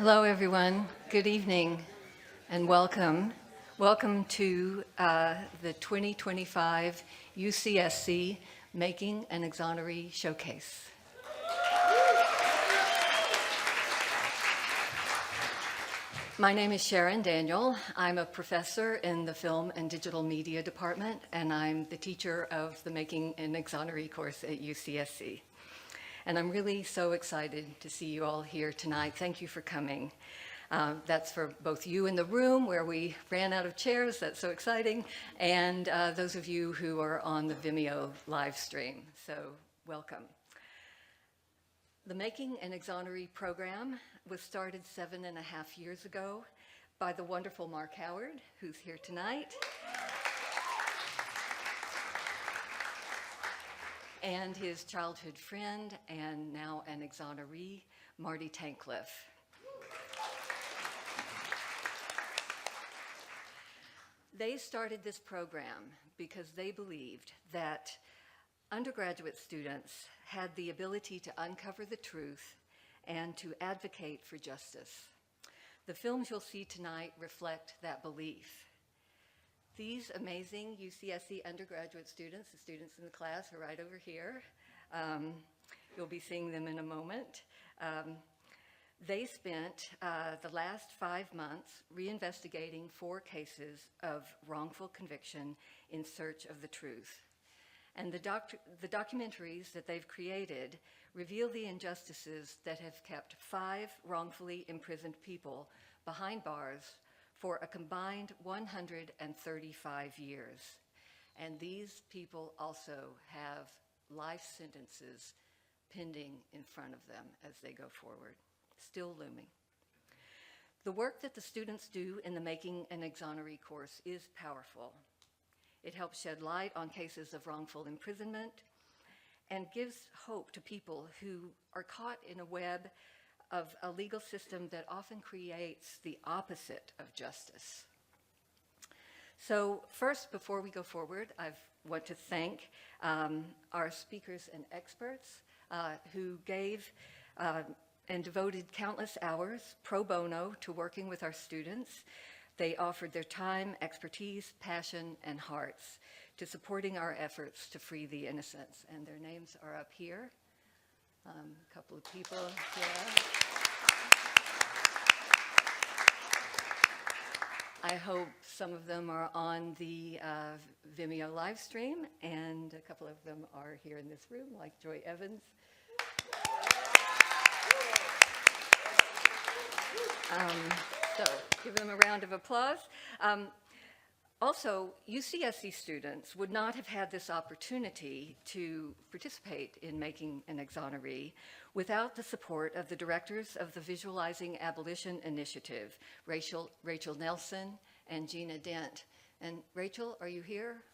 Hello, everyone. Good evening and welcome. Welcome to the 2025 UCSC Making an Exoneree Showcase. My name is Sharon Daniel. I'm a professor in the Film and Digital Media Department, and I'm the teacher of the Making an Exoneree course at UCSC. And I'm really so excited to see you all here tonight. Thank you for coming. That's for both you in the room where we ran out of chairs, that's so exciting, and those of you who are on the Vimeo live stream, so welcome. The Making an Exoneree program was started 7.5 years ago by the wonderful Mark Howard, who's here tonight. And his childhood friend, and now an exoneree, Marty Tankliff. They started this program because they believed that undergraduate students had the ability to uncover the truth and to advocate for justice. The films you'll see tonight reflect that belief. These amazing UCSC undergraduate students, the students in the class are right over here. You'll be seeing them in a moment. They spent the last 5 months reinvestigating 4 cases of wrongful conviction in search of the truth. And the documentaries that they've created reveal the injustices that have kept 5 wrongfully imprisoned people behind bars for a combined 135 years. And these people also have life sentences pending in front of them as they go forward, still looming. The work that the students do in the Making an Exoneree course is powerful. It helps shed light on cases of wrongful imprisonment and gives hope to people who are caught in a web of a legal system that often creates the opposite of justice. So first, before we go forward, I want to thank our speakers and experts who gave and devoted countless hours pro bono to working with our students. They offered their time, expertise, passion, and hearts to supporting our efforts to free the innocents. And their names are up here. A couple of people here. I hope some of them are on the Vimeo live stream, and a couple of them are here in this room, like Joy Evans. So give them a round of applause. Also, UCSC students would not have had this opportunity to participate in Making an Exoneree without the support of the directors of the Visualizing Abolition Initiative, Rachel Nelson and Gina Dent. And Rachel, are you here?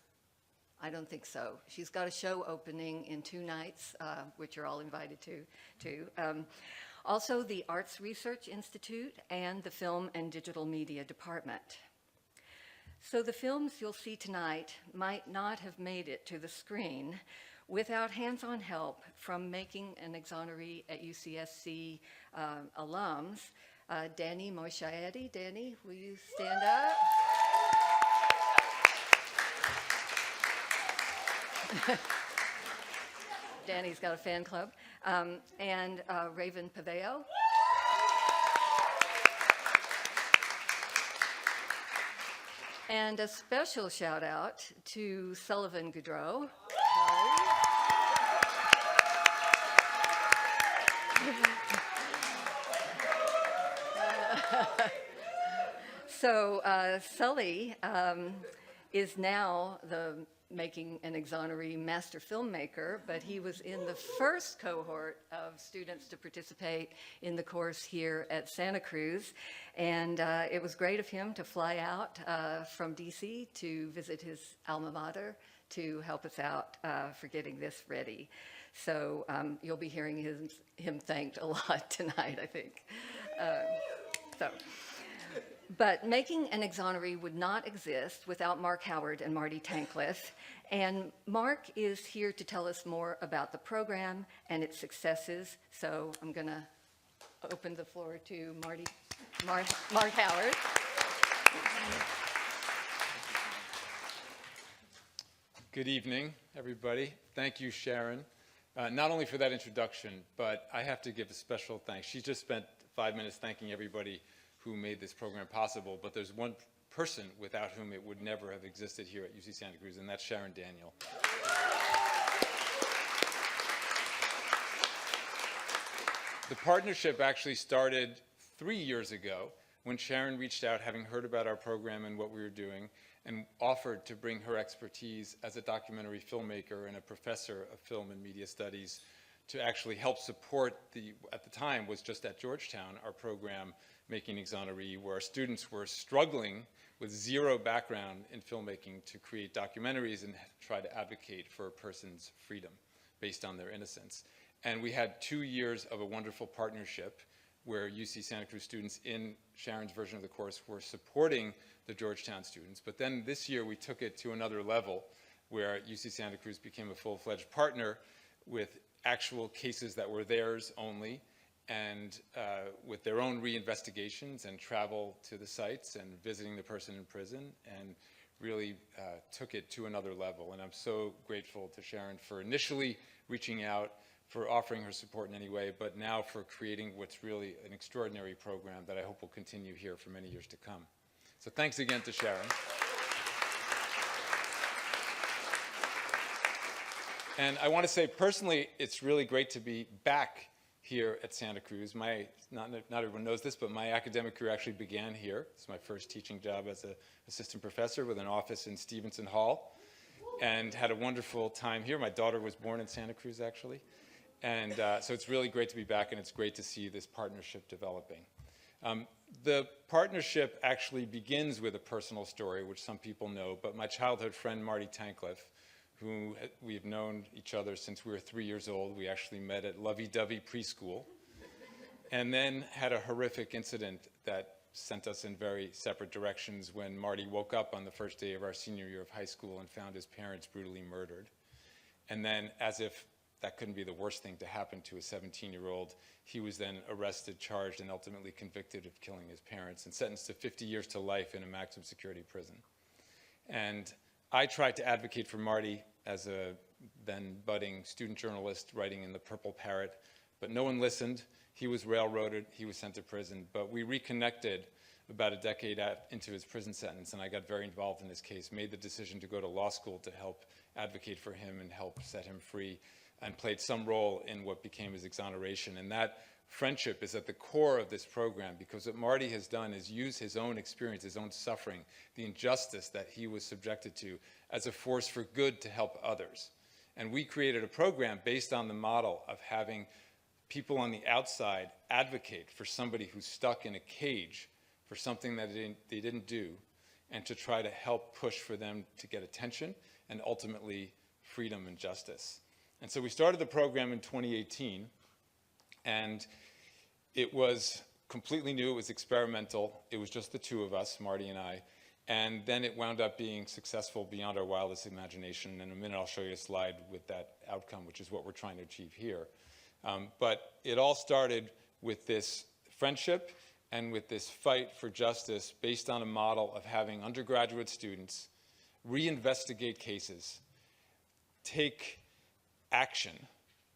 I don't think so. She's got a show opening in 2 nights, which you're all invited to. Also, the Arts Research Institute and the Film and Digital Media Department. So the films you'll see tonight might not have made it to the screen without hands-on help from Making an Exoneree at UCSC alums. Danny Moishayedi. Danny, will you stand up? Danny's got a fan club. And Raven Paveo. And a special shout out to Sullivan Goudreau. So Sully is now the Making an Exoneree master filmmaker, but he was in the first cohort of students to participate in the course here at Santa Cruz. And it was great of him to fly out from DC to visit his alma mater to help us out for getting this ready. So you'll be hearing him thanked a lot tonight, I think. But Making an Exoneree would not exist without Mark Howard and Marty Tankliff. And Mark is here to tell us more about the program and its successes. So I'm going to open the floor to Mark Howard. Good evening, everybody. Thank you, Sharon, not only for that introduction, but I have to give a special thanks. She just spent 5 minutes thanking everybody who made this program possible, but there's one person without whom it would never have existed here at UC Santa Cruz, and that's Sharon Daniel. The partnership actually started 3 years ago when Sharon reached out, having heard about our program and what we were doing, and offered to bring her expertise as a documentary filmmaker and a professor of film and media studies to actually help support at the time was just at Georgetown, our program, Making an Exoneree, where our students were struggling with zero background in filmmaking to create documentaries and try to advocate for a person's freedom based on their innocence. And we had 2 years of a wonderful partnership where UC Santa Cruz students in Sharon's version of the course were supporting the Georgetown students. But then this year we took it to another level where UC Santa Cruz became a full-fledged partner with actual cases that were theirs only and with their own reinvestigations and travel to the sites and visiting the person in prison, and really took it to another level. And I'm so grateful to Sharon for initially reaching out, for offering her support in any way, but now for creating what's really an extraordinary program that I hope will continue here for many years to come. So thanks again to Sharon. And I want to say personally, it's really great to be back here at Santa Cruz. Not everyone knows this, but my academic career actually began here. It's my first teaching job as an assistant professor with an office in Stevenson Hall, and had a wonderful time here. My daughter was born in Santa Cruz, actually. And so it's really great to be back, and it's great to see this partnership developing. The partnership actually begins with a personal story, which some people know, but my childhood friend, Marty Tankleff, who we've known each other since we were 3 years old. We actually met at lovey-dovey preschool, and then had a horrific incident that sent us in very separate directions when Marty woke up on the first day of our senior year of high school and found his parents brutally murdered. And then, as if that couldn't be the worst thing to happen to a 17-year-old, he was then arrested, charged, and ultimately convicted of killing his parents and sentenced to 50 years to life in a maximum security prison. And I tried to advocate for Marty as a then budding student journalist writing in the Purple Parrot, but no one listened. He was railroaded, he was sent to prison, but we reconnected about a decade into his prison sentence, and I got very involved in his case, made the decision to go to law school to help advocate for him and help set him free, and played some role in what became his exoneration. And that friendship is at the core of this program, because what Marty has done is use his own experience, his own suffering, the injustice that he was subjected to, as a force for good to help others. And we created a program based on the model of having people on the outside advocate for somebody who's stuck in a cage for something that they didn't do, and to try to help push for them to get attention and ultimately freedom and justice. And so we started the program in 2018, and it was completely new. It was experimental. It was just the two of us, Marty and I. And then it wound up being successful beyond our wildest imagination. In a minute, I'll show you a slide with that outcome, which is what we're trying to achieve here. But it all started with this friendship and with this fight for justice based on a model of having undergraduate students reinvestigate cases, take action,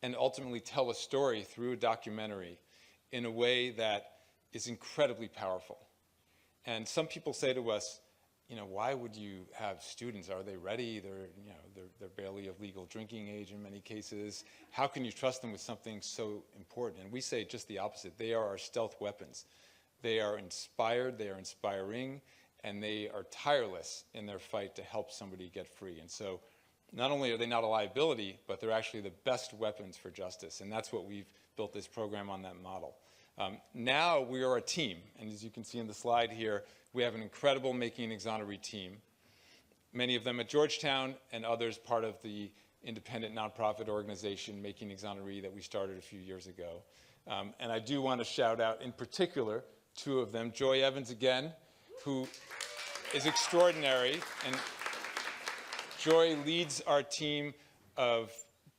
and ultimately tell a story through a documentary in a way that is incredibly powerful. And some people say to us, why would you have students? Are they ready? They're barely of legal drinking age in many cases. How can you trust them with something so important? And we say just the opposite. They are our stealth weapons. They are inspired, they are inspiring, and they are tireless in their fight to help somebody get free. And so not only are they not a liability, but they're actually the best weapons for justice. And that's what we've built this program on, that model. Now we are a team. And as you can see in the slide here, we have an incredible Making an Exoneree team, many of them at Georgetown and others part of the independent nonprofit organization Making an Exoneree that we started a few years ago. And I do want to shout out in particular two of them, Joy Evans again, who is extraordinary. And Joy leads our team of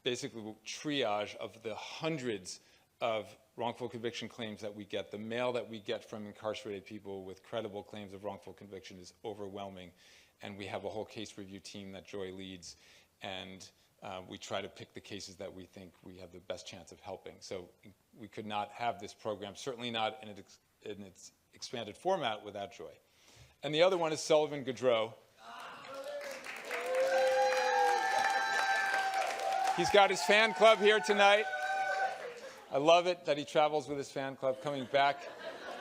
basically triage of the hundreds of wrongful conviction claims that we get, the mail that we get from incarcerated people with credible claims of wrongful conviction is overwhelming. And we have a whole case review team that Joy leads, and we try to pick the cases that we think we have the best chance of helping. So we could not have this program, certainly not in its expanded format, without Joy. And the other one is Sullivan Gaudreau. He's got his fan club here tonight. I love it that he travels with his fan club, coming back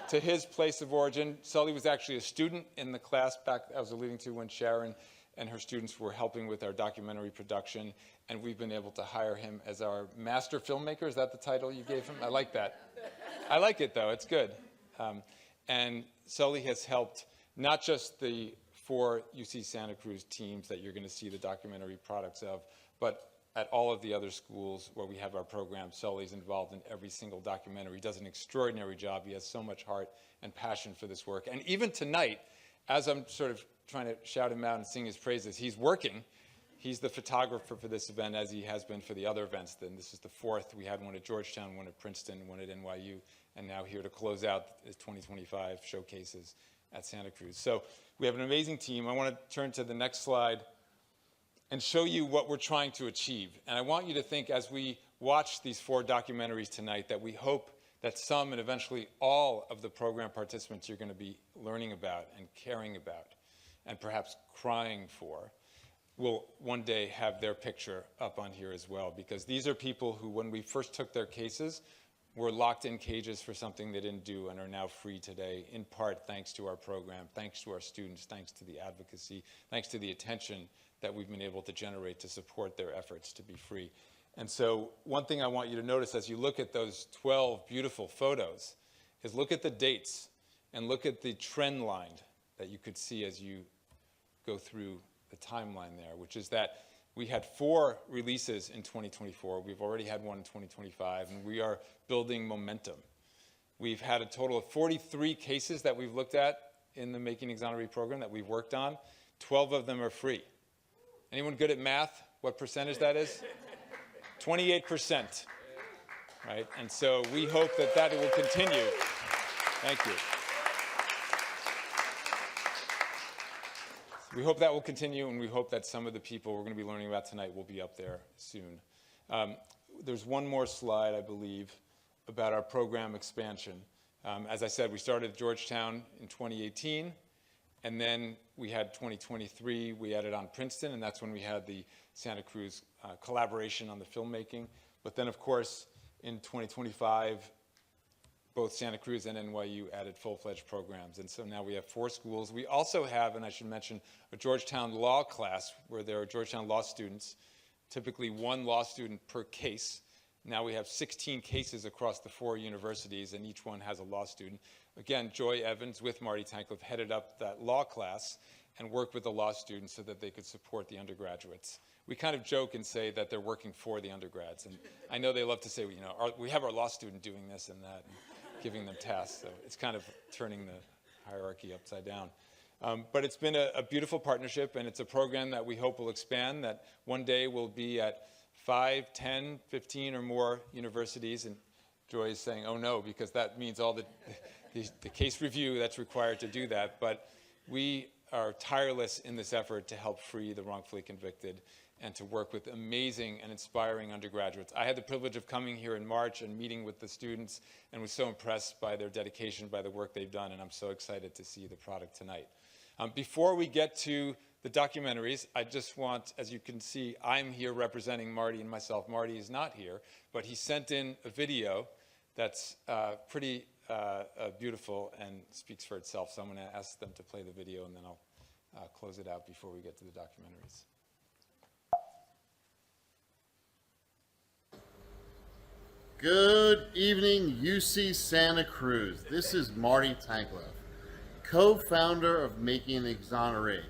to his place of origin. Sully was actually a student in the class back I was alluding to when Sharon and her students were helping with our documentary production, and we've been able to hire him as our master filmmaker. Is that the title you gave him? I like that. I like it, though. It's good. And Sully has helped not just the 4 UC Santa Cruz teams that you're going to see the documentary products of, but at all of the other schools where we have our program. Sully's involved in every single documentary. He does an extraordinary job. He has so much heart and passion for this work. And even tonight, as I'm sort of trying to shout him out and sing his praises, he's working. He's the photographer for this event, as he has been for the other events. Then this is the 4th. We had one at Georgetown, one at Princeton, one at NYU, and now here to close out the 2025 showcases at Santa Cruz. So we have an amazing team. I want to turn to the next slide and show you what we're trying to achieve. And I want you to think, as we watch these 4 documentaries tonight, that we hope that some and eventually all of the program participants you're going to be learning about and caring about and perhaps crying for will one day have their picture up on here as well. Because these are people who, when we first took their cases, were locked in cages for something they didn't do and are now free today, in part thanks to our program, thanks to our students, thanks to the advocacy, thanks to the attention that we've been able to generate to support their efforts to be free. And so one thing I want you to notice as you look at those 12 beautiful photos is look at the dates and look at the trend line that you could see as you go through the timeline there, which is that we had 4 releases in 2024. We've already had one in 2025, and we are building momentum. We've had a total of 43 cases that we've looked at in the Making an Exoneree program that we've worked on. 12 of them are free. Anyone good at math? What percentage that is? 28%, right? And so we hope that that will continue. Thank you. We hope that will continue, and we hope that some of the people we're going to be learning about tonight will be up there soon. There's one more slide, I believe, about our program expansion. As I said, we started at Georgetown in 2018. And then we had 2023, we added on Princeton, and that's when we had the Santa Cruz collaboration on the filmmaking. But then, of course, in 2025, both Santa Cruz and NYU added full-fledged programs. And so now we have 4 schools. We also have, and I should mention, a Georgetown law class where there are Georgetown law students, typically 1 law student per case. Now we have 16 cases across the 4 universities, and each one has a law student. Again, Joy Evans with Marty Tankleff headed up that law class and worked with the law students so that they could support the undergraduates. We kind of joke and say that they're working for the undergrads. And I know they love to say, you know, we have our law student doing this and that, and giving them tasks. So it's kind of turning the hierarchy upside down. But it's been a beautiful partnership, and it's a program that we hope will expand, that one day will be at 5, 10, 15 or more universities. And Joy is saying, oh no, because that means all the case review that's required to do that. But we are tireless in this effort to help free the wrongfully convicted and to work with amazing and inspiring undergraduates. I had the privilege of coming here in March and meeting with the students and was so impressed by their dedication, by the work they've done, and I'm so excited to see the product tonight. Before we get to the documentaries, I just want, as you can see, I'm here representing Marty and myself. Marty is not here, but he sent in a video that's pretty beautiful and speaks for itself. So I'm going to ask them to play the video, and then I'll close it out before we get to the documentaries. Good evening, UC Santa Cruz. This is Marty Tankleff, co-founder of Making an Exoneree.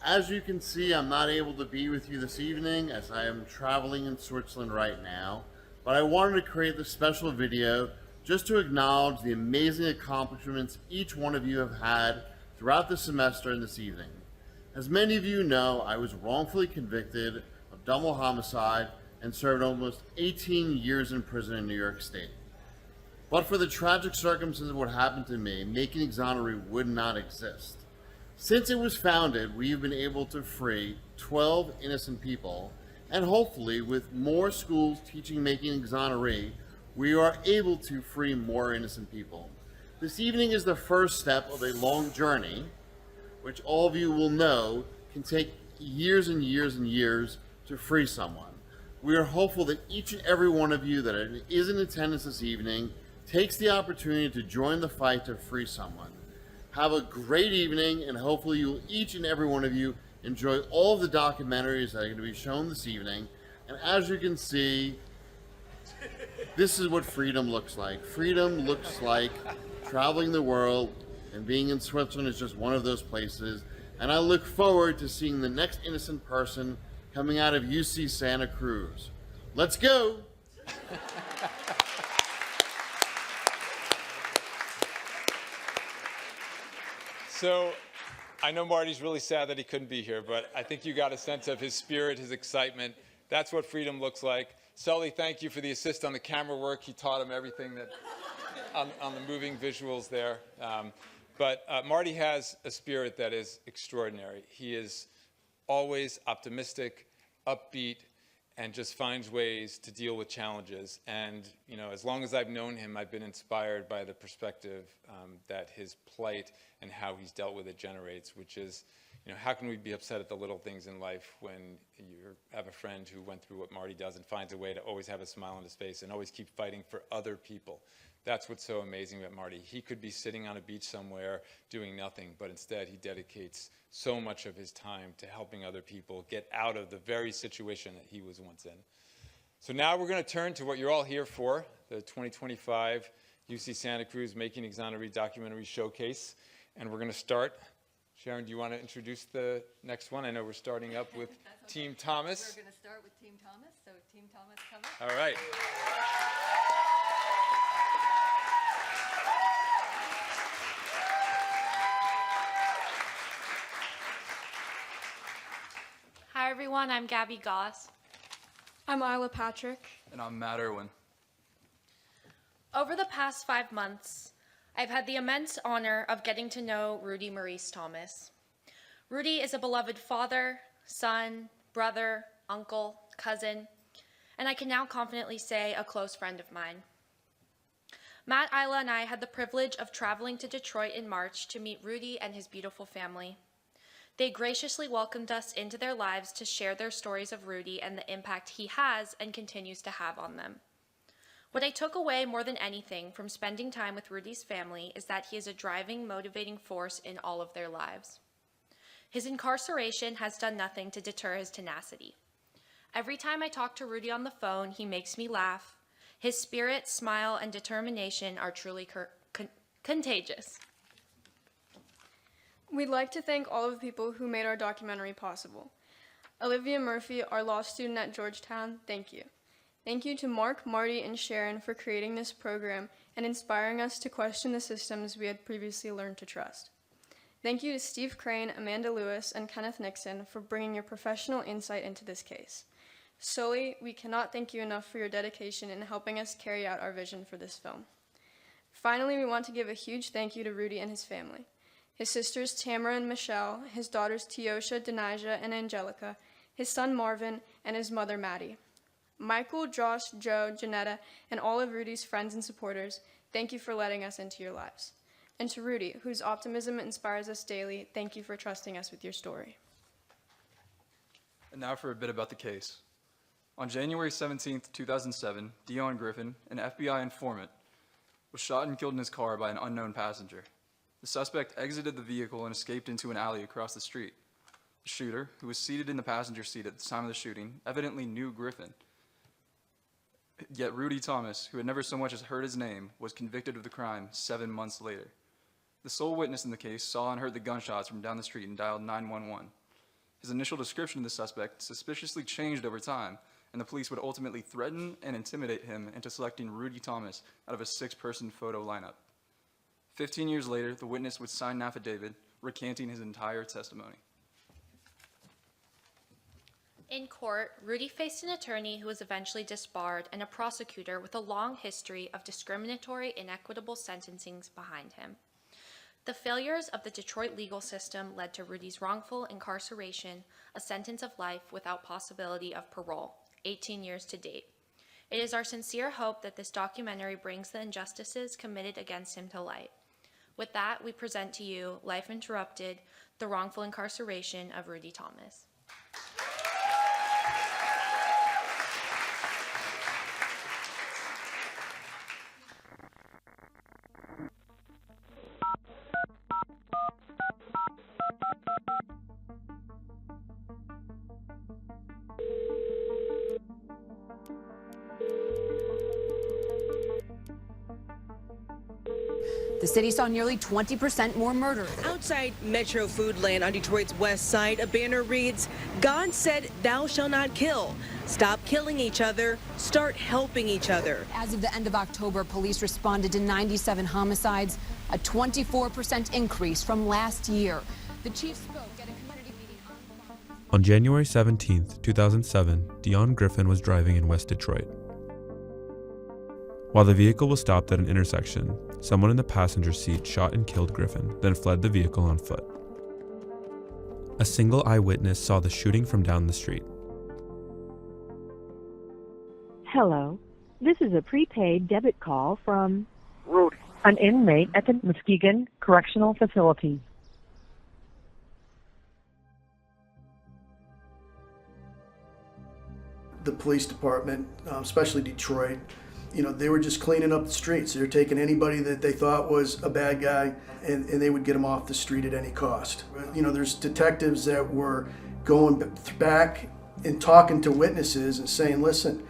As you can see, I'm not able to be with you this evening as I am traveling in Switzerland right now, but I wanted to create this special video just to acknowledge the amazing accomplishments each one of you have had throughout the semester and this evening. As many of you know, I was wrongfully convicted of double homicide and served almost 18 years in prison in New York State. But for the tragic circumstances of what happened to me, Making an Exoneree would not exist. Since it was founded, we've been able to free 12 innocent people, and hopefully with more schools teaching Making an Exoneree, we are able to free more innocent people. This evening is the first step of a long journey, which all of you will know can take years and years and years to free someone. We are hopeful that each and every one of you that is in attendance this evening takes the opportunity to join the fight to free someone. Have a great evening, and hopefully you will, each and every one of you, enjoy all of the documentaries that are going to be shown this evening. And as you can see, this is what freedom looks like. Freedom looks like traveling the world, and being in Switzerland is just one of those places. And I look forward to seeing the next innocent person coming out of UC Santa Cruz. Let's go! So I know Marty's really sad that he couldn't be here, but I think you got a sense of his spirit, his excitement. That's what freedom looks like. Sully, thank you for the assist on the camera work. He taught him everything that on the moving visuals there. But Marty has a spirit that is extraordinary. He is always optimistic, upbeat, and just finds ways to deal with challenges. And you know, as long as I've known him, I've been inspired by the perspective that his plight and how he's dealt with it generates, which is, you know, how can we be upset at the little things in life when you have a friend who went through what Marty does and finds a way to always have a smile on his face and always keep fighting for other people. That's what's so amazing about Marty. He could be sitting on a beach somewhere doing nothing, but instead he dedicates so much of his time to helping other people get out of the very situation that he was once in. So now we're going to turn to what you're all here for, the 2025 UC Santa Cruz Making an Exoneree documentary showcase. And we're going to start. Sharon, do you want to introduce the next one? I know we're starting up with Team Thomas. We're going to start with Team Thomas. So Team Thomas, come up. All right. Hi everyone, I'm Gabby Goss. I'm Isla Patrick. And I'm Matt Irwin. Over the past 5 months, I've had the immense honor of getting to know Rudy Maurice Thomas. Rudy is a beloved father, son, brother, uncle, cousin, and I can now confidently say a close friend of mine. Matt, Isla, and I had the privilege of traveling to Detroit in March to meet Rudy and his beautiful family. They graciously welcomed us into their lives to share their stories of Rudy and the impact he has and continues to have on them. What I took away more than anything from spending time with Rudy's family is that he is a driving, motivating force in all of their lives. His incarceration has done nothing to deter his tenacity. Every time I talk to Rudy on the phone, he makes me laugh. His spirit, smile, and determination are truly contagious. We'd like to thank all of the people who made our documentary possible. Olivia Murphy, our law student at Georgetown, thank you. Thank you to Mark, Marty, and Sharon for creating this program and inspiring us to question the systems we had previously learned to trust. Thank you to Steve Crane, Amanda Lewis, and Kenneth Nixon for bringing your professional insight into this case. Sully, we cannot thank you enough for your dedication in helping us carry out our vision for this film. Finally, we want to give a huge thank you to Rudy and his family. His sisters Tamara and Michelle, his daughters Teosha, Denijah, and Angelica, his son Marvin, and his mother Maddie. Michael, Josh, Joe, Janetta, and all of Rudy's friends and supporters, thank you for letting us into your lives. And to Rudy, whose optimism inspires us daily, thank you for trusting us with your story. And now for a bit about the case. On January 17, 2007, Dion Griffin, an FBI informant, was shot and killed in his car by an unknown passenger. The suspect exited the vehicle and escaped into an alley across the street. The shooter, who was seated in the passenger seat at the time of the shooting, evidently knew Griffin. Yet Rudy Thomas, who had never so much as heard his name, was convicted of the crime 7 months later. The sole witness in the case saw and heard the gunshots from down the street and dialed 911. His initial description of the suspect suspiciously changed over time, and the police would ultimately threaten and intimidate him into selecting Rudy Thomas out of a 6-person photo lineup. 15 years later, the witness would sign an affidavit recanting his entire testimony. In court, Rudy faced an attorney who was eventually disbarred and a prosecutor with a long history of discriminatory, inequitable sentencings behind him. The failures of the Detroit legal system led to Rudy's wrongful incarceration, a sentence of life without possibility of parole, 18 years to date. It is our sincere hope that this documentary brings the injustices committed against him to light. With that, we present to you Life Interrupted, the wrongful incarceration of Rudy Thomas. The city saw nearly 20% more murders. Outside Metro Foodland on Detroit's west side, a banner reads, "God said, thou shalt not kill. Stop killing each other. Start helping each other." As of the end of October, police responded to 97 homicides, a 24% increase from last year. The chief spoke at a community meeting on January 17, 2007, Dion Griffin was driving in West Detroit. While the vehicle was stopped at an intersection, someone in the passenger seat shot and killed Griffin, then fled the vehicle on foot. A single eyewitness saw the shooting from down the street. Hello, this is a prepaid debit call from Rudy, an inmate at the Muskegon Correctional Facility. The police department, especially Detroit, they were just cleaning up the streets. They were taking anybody that they thought was a bad guy and they would get them off the street at any cost. There's detectives that were going back and talking to witnesses and saying, listen,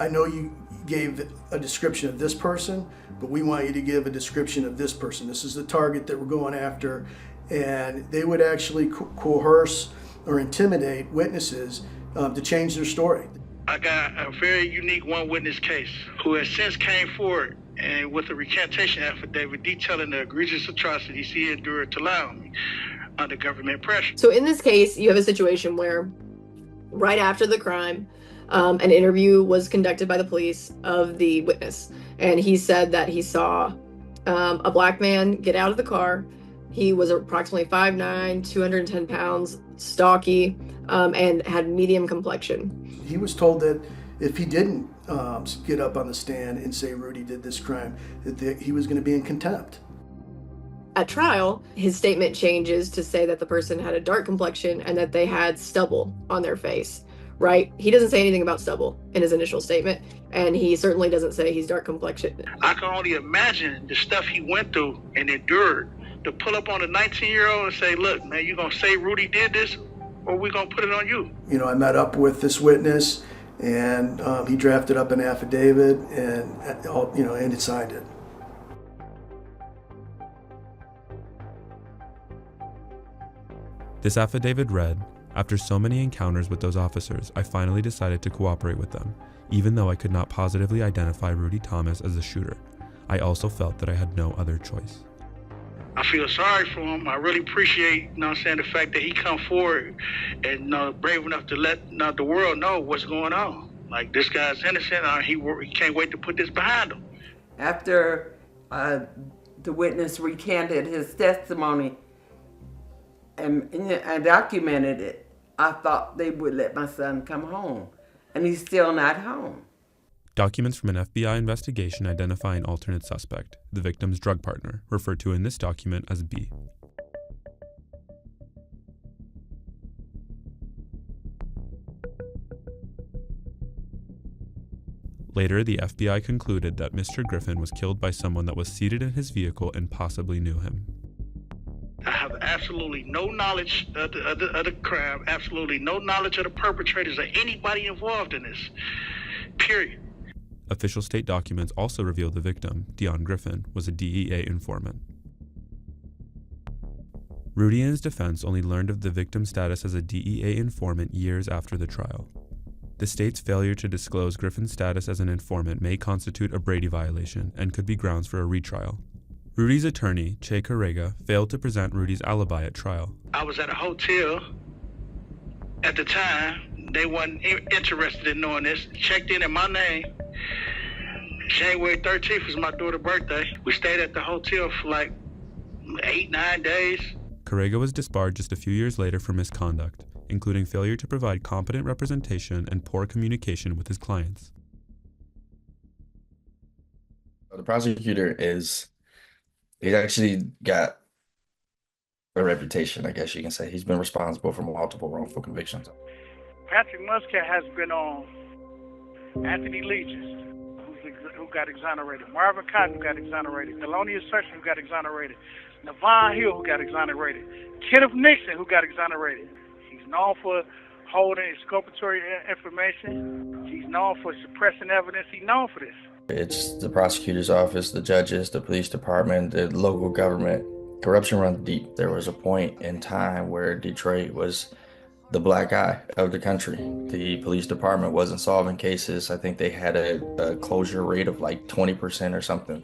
I know you gave a description of this person, but we want you to give a description of this person. This is the target that we're going after. And they would actually coerce or intimidate witnesses to change their story. I got a very unique one witness case who has since came forward and with a recantation affidavit detailing the egregious atrocities he endured to lie on me under government pressure. So in this case, you have a situation where right after the crime, an interview was conducted by the police of the witness. And he said that he saw a black man get out of the car. He was approximately 5'9", 210 pounds, stocky, and had medium complexion. He was told that if he didn't get up on the stand and say Rudy did this crime, that he was going to be in contempt. At trial, his statement changes to say that the person had a dark complexion and that they had stubble on their face, right? He doesn't say anything about stubble in his initial statement, and he certainly doesn't say he's dark complexion. I can only imagine the stuff he went through and endured to pull up on a 19-year-old and say, look, man, you going to say Rudy did this? Or we gonna put it on you? I met up with this witness, and he drafted up an affidavit, and and it signed it. This affidavit read, "After so many encounters with those officers, I finally decided to cooperate with them, even though I could not positively identify Rudy Thomas as the shooter. I also felt that I had no other choice." I feel sorry for him. I really appreciate, the fact that he come forward and brave enough to let the world know what's going on. Like, this guy's innocent. He can't wait to put this behind him. After the witness recanted his testimony and I documented it, I thought they would let my son come home, and he's still not home. Documents from an FBI investigation identify an alternate suspect, the victim's drug partner, referred to in this document as B. Later, the FBI concluded that Mr. Griffin was killed by someone that was seated in his vehicle and possibly knew him. I have absolutely no knowledge of the crime, absolutely no knowledge of the perpetrators or anybody involved in this, period. Official state documents also reveal the victim, Dion Griffin, was a DEA informant. Rudy and his defense only learned of the victim's status as a DEA informant years after the trial. The state's failure to disclose Griffin's status as an informant may constitute a Brady violation and could be grounds for a retrial. Rudy's attorney, Che Carrega, failed to present Rudy's alibi at trial. I was at a hotel At the time, they wasn't interested in knowing this. Checked in my name. January 13th was my daughter's birthday. We stayed at the hotel for like 8-9 days. Correga was disbarred just a few years later for misconduct, including failure to provide competent representation and poor communication with his clients. The prosecutor he's actually got a reputation, I guess you can say. He's been responsible for multiple wrongful convictions. Patrick Muscat has been on Anthony Legis, who got exonerated. Marvin Cotton, who got exonerated. Thelonious Session, who got exonerated. Navon Hill, who got exonerated. Kenneth Nixon, who got exonerated. He's known for holding exculpatory information. He's known for suppressing evidence. He's known for this. It's the prosecutor's office, the judges, the police department, the local government. Corruption runs deep. There was a point in time where Detroit was the black eye of the country. The police department wasn't solving cases. I think they had a closure rate of like 20% or something.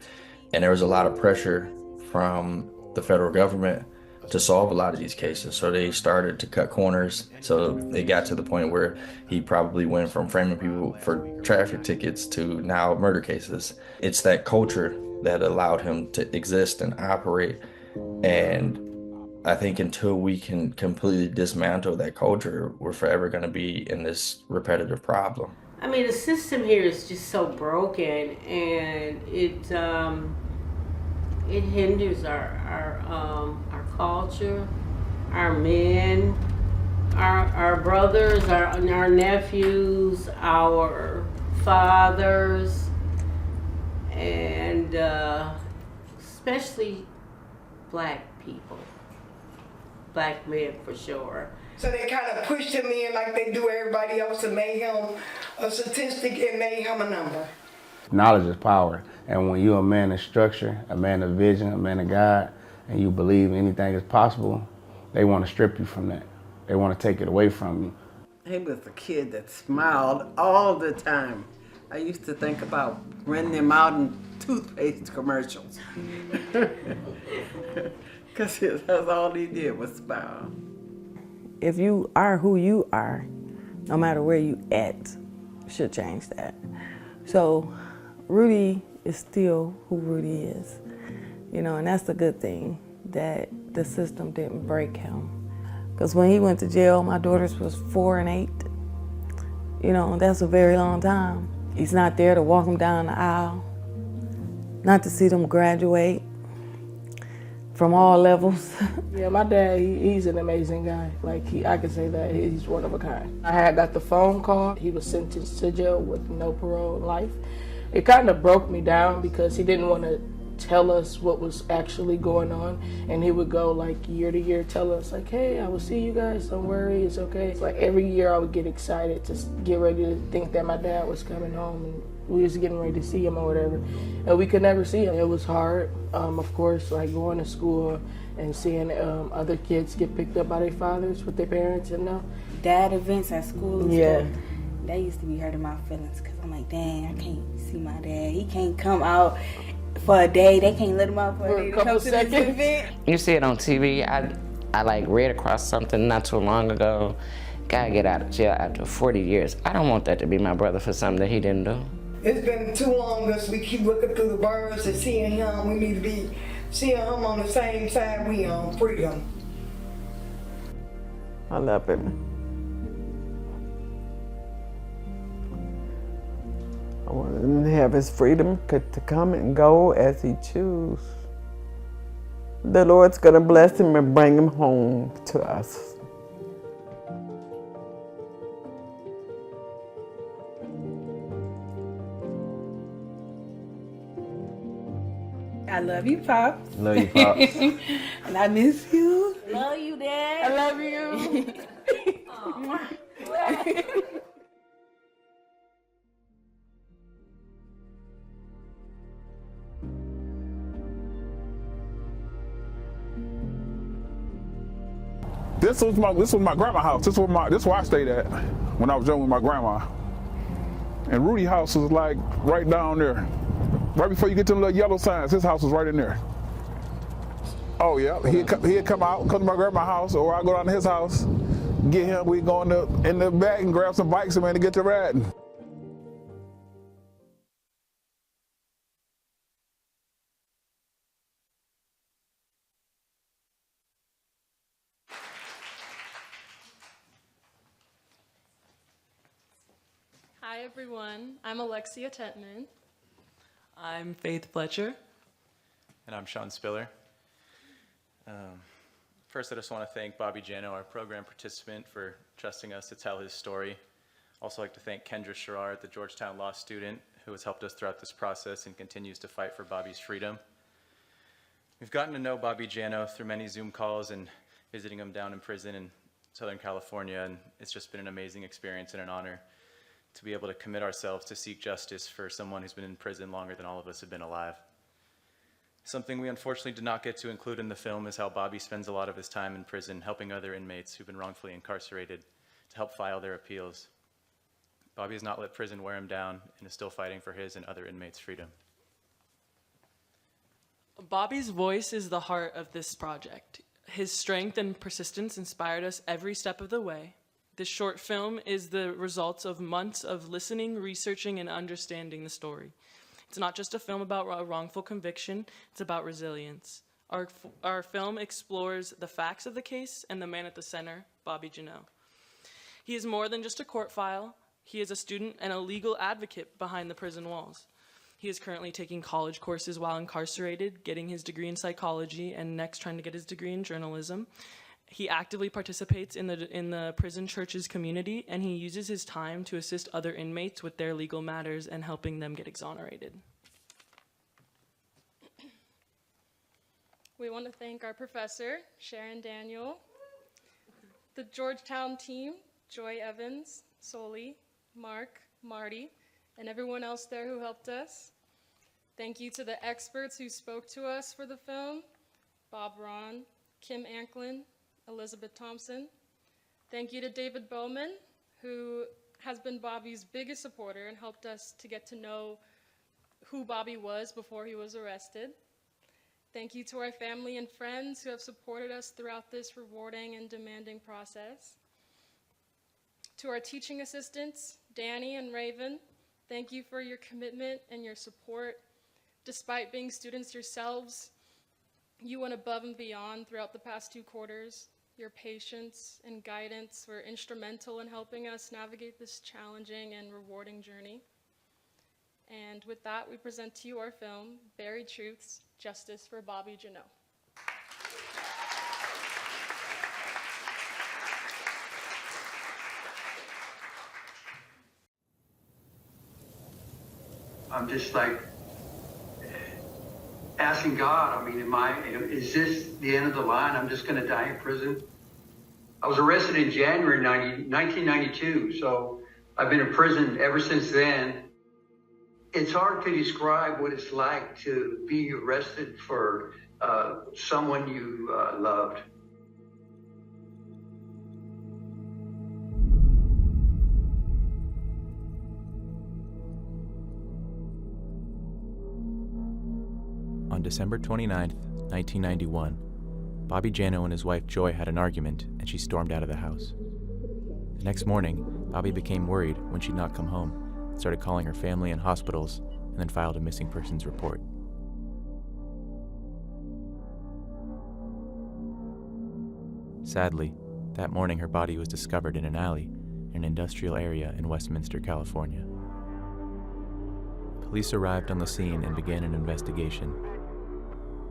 And there was a lot of pressure from the federal government to solve a lot of these cases. So they started to cut corners. So they got to the point where he probably went from framing people for traffic tickets to now murder cases. It's that culture that allowed him to exist and operate. And I think until we can completely dismantle that culture, we're forever going to be in this repetitive problem. I mean, the system here is just so broken, and it hinders our culture, our men, our brothers, our nephews, our fathers, and especially black people. Black men for sure. So they kind of pushed him in like they do everybody else and made him a statistic and made him a number. Knowledge is power, and when you're a man of structure, a man of vision, a man of God, and you believe anything is possible, they want to strip you from that. They want to take it away from you. He was a kid that smiled all the time. I used to think about renting him out in toothpaste commercials. Because that's all he did was smile. If you are who you are, no matter where you at, you should change that. So Rudy is still who Rudy is, and that's the good thing, that the system didn't break him. Because when he went to jail, my daughters was 4 and 8. That's a very long time. He's not there to walk them down the aisle, not to see them graduate from all levels. Yeah, my dad, he's an amazing guy. I can say that, he's one of a kind. I had got the phone call. He was sentenced to jail with no parole life. It kind of broke me down because he didn't want to tell us what was actually going on. And he would go year to year, tell us hey, I will see you guys, don't worry, it's okay. It's every year I would get excited to get ready to think that my dad was coming home and we was getting ready to see him or whatever. And we could never see him. It was hard, of course, going to school and seeing other kids get picked up by their fathers with their parents, Dad events at school and yeah. stuff, that used to be hurting my feelings because I'm like, dang, I can't see my dad. He can't come out for a day. They can't let him out for a day to come to this event. You see it on TV. I read across something not too long ago. Guy get out of jail after 40 years. I don't want that to be my brother for something that he didn't do. It's been too long as we keep looking through the birds and seeing him. We need to be seeing him on the same side we on, freedom. I love him. I want him to have his freedom to come and go as he chooses. The Lord's going to bless him and bring him home to us. I love you, Pops. Love you, Pops. And I miss you. Love you, Dad. I love you. This was my grandma's house. This is where I stayed at when I was young with my grandma. And Rudy's house was right down there. Right before you get to the little yellow signs, his house was right in there. Oh yeah, he'd come to my grandma's house, or I'd go down to his house, get him. We go in the back and grab some bikes, man, to get to riding. Hi everyone, I'm Alexia Tetman. I'm Faith Fletcher. And I'm Sean Spiller. First, I just want to thank Bobby Jano, our program participant, for trusting us to tell his story. Also like to thank Kendra Sherrard, the Georgetown law student, who has helped us throughout this process and continues to fight for Bobby's freedom. We've gotten to know Bobby Jano through many Zoom calls and visiting him down in prison in Southern California, and it's just been an amazing experience and an honor to be able to commit ourselves to seek justice for someone who's been in prison longer than all of us have been alive. Something we unfortunately did not get to include in the film is how Bobby spends a lot of his time in prison helping other inmates who've been wrongfully incarcerated to help file their appeals. Bobby has not let prison wear him down and is still fighting for his and other inmates' freedom. Bobby's voice is the heart of this project. His strength and persistence inspired us every step of the way. This short film is the result of months of listening, researching, and understanding the story. It's not just a film about a wrongful conviction, it's about resilience. Our film explores the facts of the case and the man at the center, Bobby Jano. He is more than just a court file. He is a student and a legal advocate behind the prison walls. He is currently taking college courses while incarcerated, getting his degree in psychology, and next trying to get his degree in journalism. He actively participates in the prison church's community, and he uses his time to assist other inmates with their legal matters and helping them get exonerated. We want to thank our professor, Sharon Daniel, the Georgetown team, Joy Evans, Soli, Mark, Marty, and everyone else there who helped us. Thank you to the experts who spoke to us for the film, Bob Ron, Kim Anklin, Elizabeth Thompson. Thank you to David Bowman, who has been Bobby's biggest supporter and helped us to get to know who Bobby was before he was arrested. Thank you to our family and friends who have supported us throughout this rewarding and demanding process. To our teaching assistants, Danny and Raven, thank you for your commitment and your support. Despite being students yourselves, you went above and beyond throughout the past 2 quarters. Your patience and guidance were instrumental in helping us navigate this challenging and rewarding journey. And with that, we present to you our film, Buried Truths, Justice for Bobby Jano. I'm just like asking God, I mean, is this the end of the line? I'm just going to die in prison? I was arrested in January 1992, so I've been in prison ever since then. It's hard to describe what it's like to be arrested for someone you loved. On December 29th, 1991, Bobby Jano and his wife Joy had an argument and she stormed out of the house. The next morning, Bobby became worried when she'd not come home, started calling her family and hospitals, and then filed a missing persons report. Sadly, that morning her body was discovered in an alley in an industrial area in Westminster, California. Police arrived on the scene and began an investigation.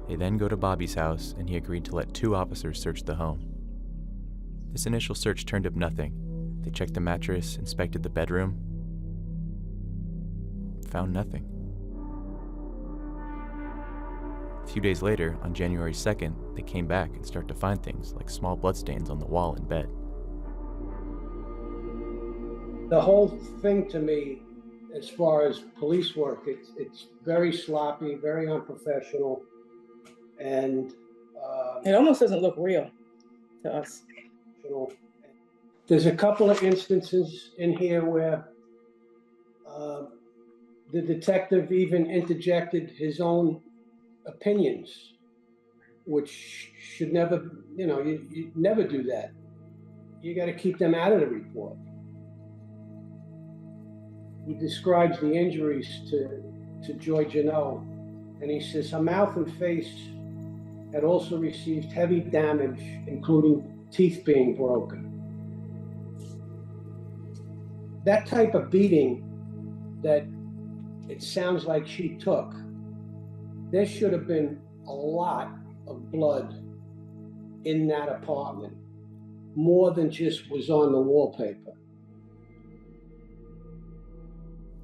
They then go to Bobby's house, and he agreed to let 2 officers search the home. This initial search turned up nothing. They checked the mattress, inspected the bedroom, found nothing. A few days later, on January 2nd, they came back and started to find things like small bloodstains on the wall in bed. The whole thing to me, as far as police work, it's very sloppy, very unprofessional, and it almost doesn't look real to us. There's a couple of instances in here where the detective even interjected his own opinions, which should never, you never do that. you got to keep them out of the report. He describes the injuries to Joy Janot, and he says her mouth and face had also received heavy damage, including teeth being broken. That type of beating that it sounds like she took, there should have been a lot of blood in that apartment, more than just was on the wallpaper.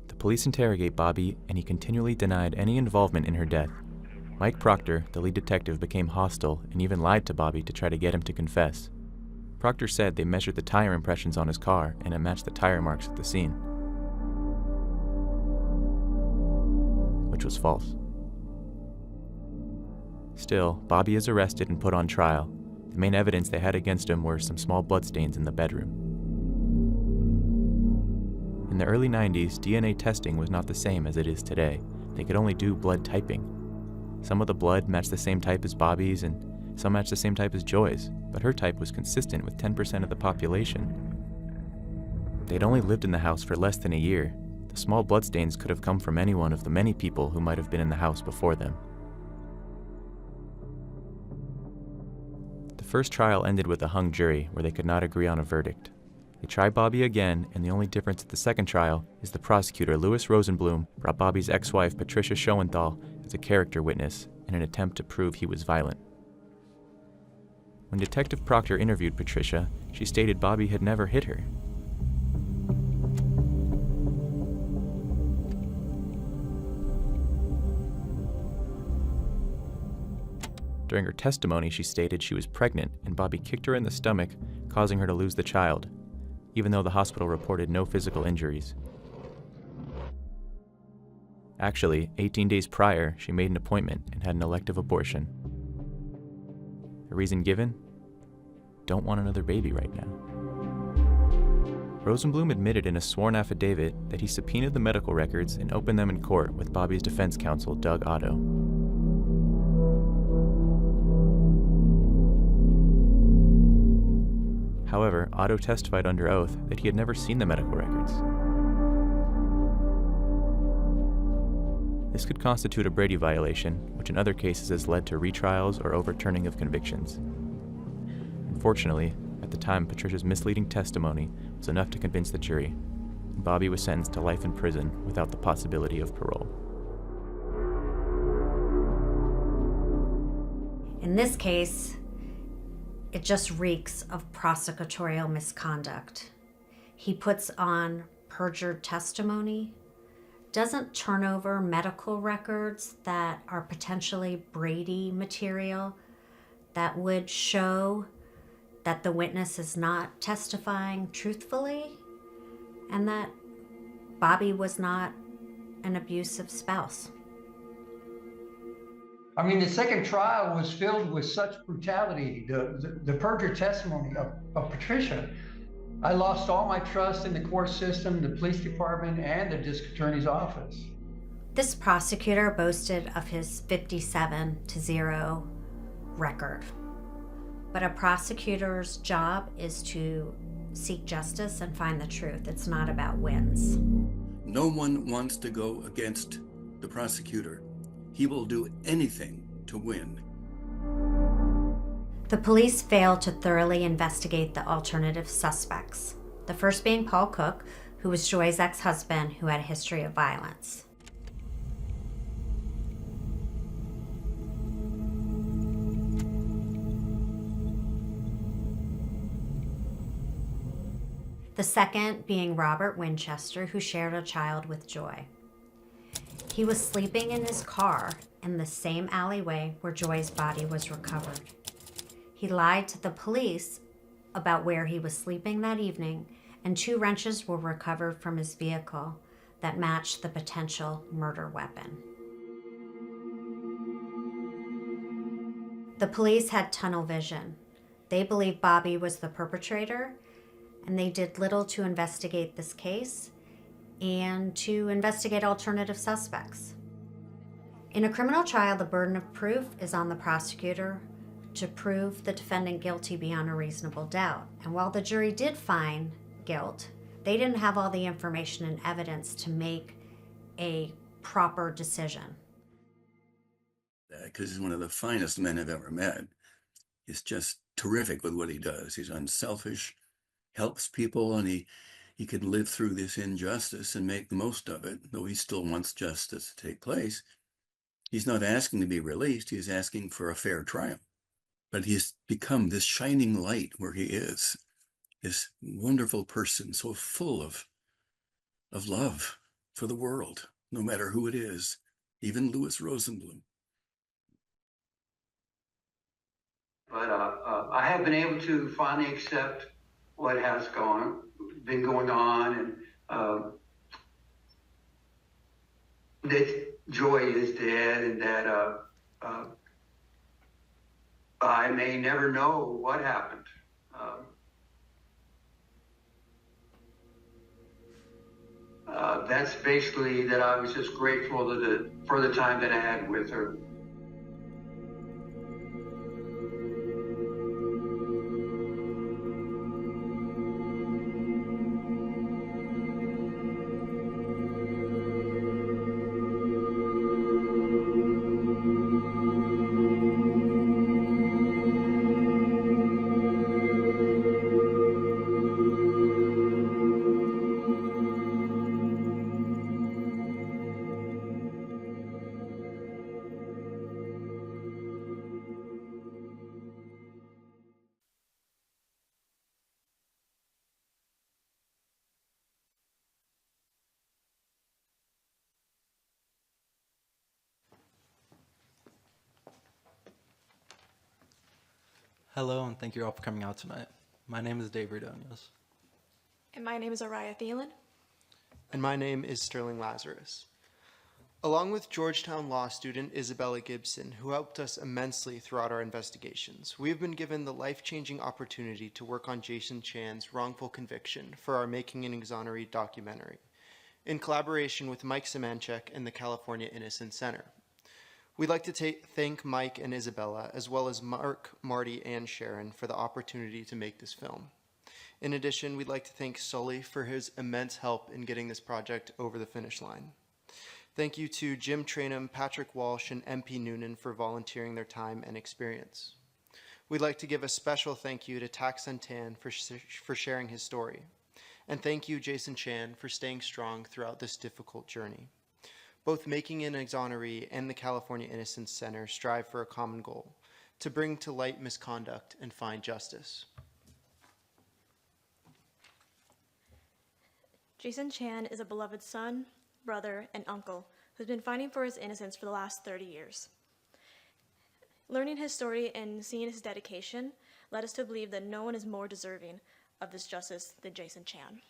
The police interrogate Bobby, and he continually denied any involvement in her death. Mike Proctor, the lead detective, became hostile and even lied to Bobby to try to get him to confess. Proctor said they measured the tire impressions on his car and it matched the tire marks at the scene, which was false. Still, Bobby is arrested and put on trial. The main evidence they had against him were some small bloodstains in the bedroom. In the early 90s, DNA testing was not the same as it is today. They could only do blood typing. Some of the blood matched the same type as Bobby's, and some matched the same type as Joy's, but her type was consistent with 10% of the population. They'd only lived in the house for less than a year. The small bloodstains could have come from any one of the many people who might have been in the house before them. The first trial ended with a hung jury, where they could not agree on a verdict. They tried Bobby again, and the only difference at the second trial is the prosecutor, Louis Rosenblum, brought Bobby's ex-wife, Patricia Schoenthal, as a character witness in an attempt to prove he was violent. When Detective Proctor interviewed Patricia, she stated Bobby had never hit her. During her testimony, she stated she was pregnant and Bobby kicked her in the stomach, causing her to lose the child, even though the hospital reported no physical injuries. Actually, 18 days prior, she made an appointment and had an elective abortion. The reason given? Don't want another baby right now. Rosenblum admitted in a sworn affidavit that he subpoenaed the medical records and opened them in court with Bobby's defense counsel, Doug Otto. However, Otto testified under oath that he had never seen the medical records. This could constitute a Brady violation, which in other cases has led to retrials or overturning of convictions. Unfortunately, at the time, Patricia's misleading testimony was enough to convince the jury, and Bobby was sentenced to life in prison without the possibility of parole. In this case, it just reeks of prosecutorial misconduct. He puts on perjured testimony, doesn't turn over medical records that are potentially Brady material that would show that the witness is not testifying truthfully and that Bobby was not an abusive spouse. I mean, the second trial was filled with such brutality, the perjured testimony of Patricia. I lost all my trust in the court system, the police department, and the district attorney's office. This prosecutor boasted of his 57-0 record. But a prosecutor's job is to seek justice and find the truth. It's not about wins. No one wants to go against the prosecutor. He will do anything to win. The police failed to thoroughly investigate the alternative suspects. The first being Paul Cook, who was Joy's ex-husband who had a history of violence. The second being Robert Winchester, who shared a child with Joy. He was sleeping in his car in the same alleyway where Joy's body was recovered. He lied to the police about where he was sleeping that evening, and 2 wrenches were recovered from his vehicle that matched the potential murder weapon. The police had tunnel vision. They believed Bobby was the perpetrator, and they did little to investigate this case and to investigate alternative suspects. In a criminal trial, the burden of proof is on the prosecutor to prove the defendant guilty beyond a reasonable doubt. And while the jury did find guilt, they didn't have all the information and evidence to make a proper decision. Because he's one of the finest men I've ever met. He's just terrific with what he does. He's unselfish, helps people, and he can live through this injustice and make the most of it, though he still wants justice to take place. He's not asking to be released, he's asking for a fair trial. But he's become this shining light where he is, this wonderful person, so full of love for the world, no matter who it is, even Louis Rosenblum. But I have been able to finally accept what has been going on, and that Joy is dead, and that I may never know what happened. That's basically that I was just grateful for the time that I had with her. Hello, and thank you all for coming out tonight. My name is Dave Ordonez. And my name is Araya Thielen. And my name is Sterling Lazarus. Along with Georgetown law student Isabella Gibson, who helped us immensely throughout our investigations, we have been given the life-changing opportunity to work on Jason Chan's wrongful conviction for our Making an Exoneree documentary, in collaboration with Mike Semanchek and the California Innocence Center. We'd like to thank Mike and Isabella, as well as Mark, Marty, and Sharon for the opportunity to make this film. In addition, we'd like to thank Sully for his immense help in getting this project over the finish line. Thank you to Jim Trainum, Patrick Walsh, and MP Noonan for volunteering their time and experience. We'd like to give a special thank you to Tak Santan for sharing his story. And thank you, Jason Chan, for staying strong throughout this difficult journey. Both Making an Exoneree and the California Innocence Center strive for a common goal, to bring to light misconduct and find justice. Jason Chan is a beloved son, brother, and uncle who's been fighting for his innocence for the last 30 years. Learning his story and seeing his dedication led us to believe that no one is more deserving of this justice than Jason Chan.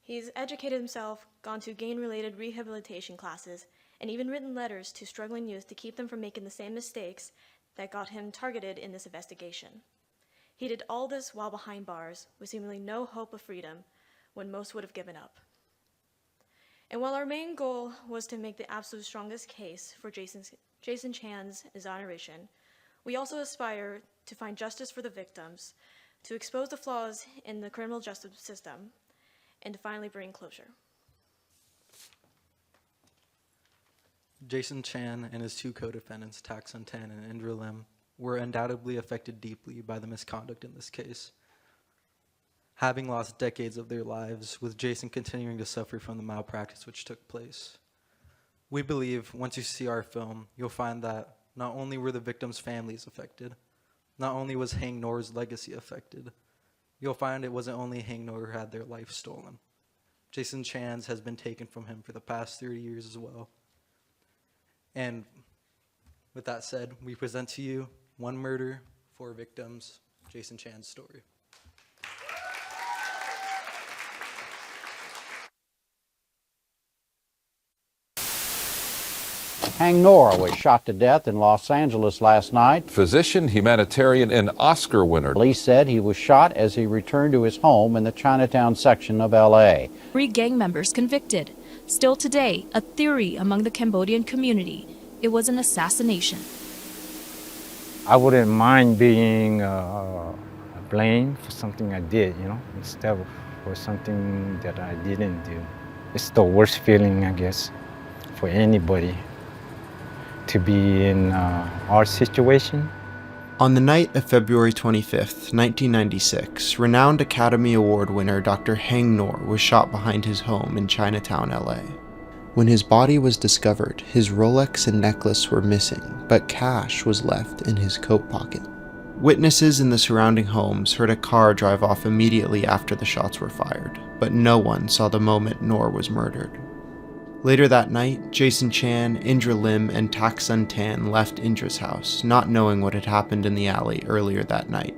He's educated himself, gone to gang-related rehabilitation classes, and even written letters to struggling youth to keep them from making the same mistakes that got him targeted in this investigation. He did all this while behind bars with seemingly no hope of freedom when most would have given up. And while our main goal was to make the absolute strongest case for Jason Chan's exoneration, we also aspire to find justice for the victims, to expose the flaws in the criminal justice system, and to finally bring closure. Jason Chan and his two co-defendants, Tak Santan and Indra Lim, were undoubtedly affected deeply by the misconduct in this case. Having lost decades of their lives, with Jason continuing to suffer from the malpractice which took place. We believe once you see our film, you'll find that not only were the victims' families affected, not only was Hang Noor's legacy affected, you'll find it wasn't only Hang Noor who had their life stolen. Jason Chan's has been taken from him for the past 30 years as well. And with that said, we present to you One Murder, Four Victims, Jason Chan's story. Hang Noor was shot to death in Los Angeles last night. Physician, humanitarian, and Oscar winner. Police said he was shot as he returned to his home in the Chinatown section of L.A. 3 gang members convicted. Still today, a theory among the Cambodian community. It was an assassination. I wouldn't mind being blamed for something I did, instead of for something that I didn't do. It's the worst feeling, I guess, for anybody to be in our situation. On the night of February 25th, 1996, renowned Academy Award winner Dr. Hang Noor was shot behind his home in Chinatown, LA. When his body was discovered, his Rolex and necklace were missing, but cash was left in his coat pocket. Witnesses in the surrounding homes heard a car drive off immediately after the shots were fired, but no one saw the moment Noor was murdered. Later that night, Jason Chan, Indra Lim, and Tak Sun Tan left Indra's house, not knowing what had happened in the alley earlier that night.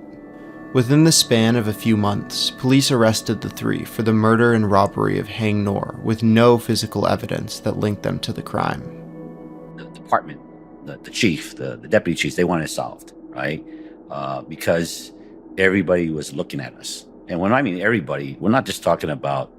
Within the span of a few months, police arrested the three for the murder and robbery of Hang Noor, with no physical evidence that linked them to the crime. The department, the chief, the deputy chiefs, they wanted it solved, right? Because everybody was looking at us. And when I mean everybody, we're not just talking about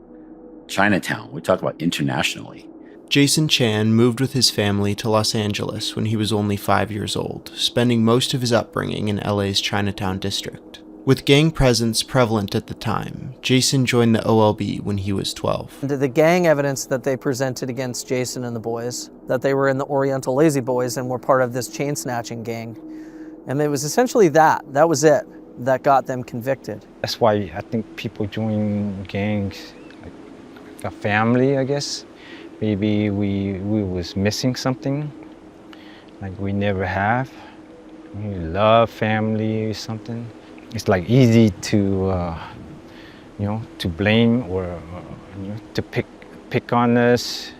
Chinatown, we're talking about internationally. Jason Chan moved with his family to Los Angeles when he was only 5 years old, spending most of his upbringing in LA's Chinatown district. With gang presence prevalent at the time, Jason joined the OLB when he was 12. The gang evidence that they presented against Jason and the boys, that they were in the Oriental Lazy Boys and were part of this chain snatching gang. And it was essentially that was it, that got them convicted. That's why I think people join gangs like a family, I guess. Maybe we was missing something, like we never have. We love family or something. It's like easy to, to blame or to pick on us,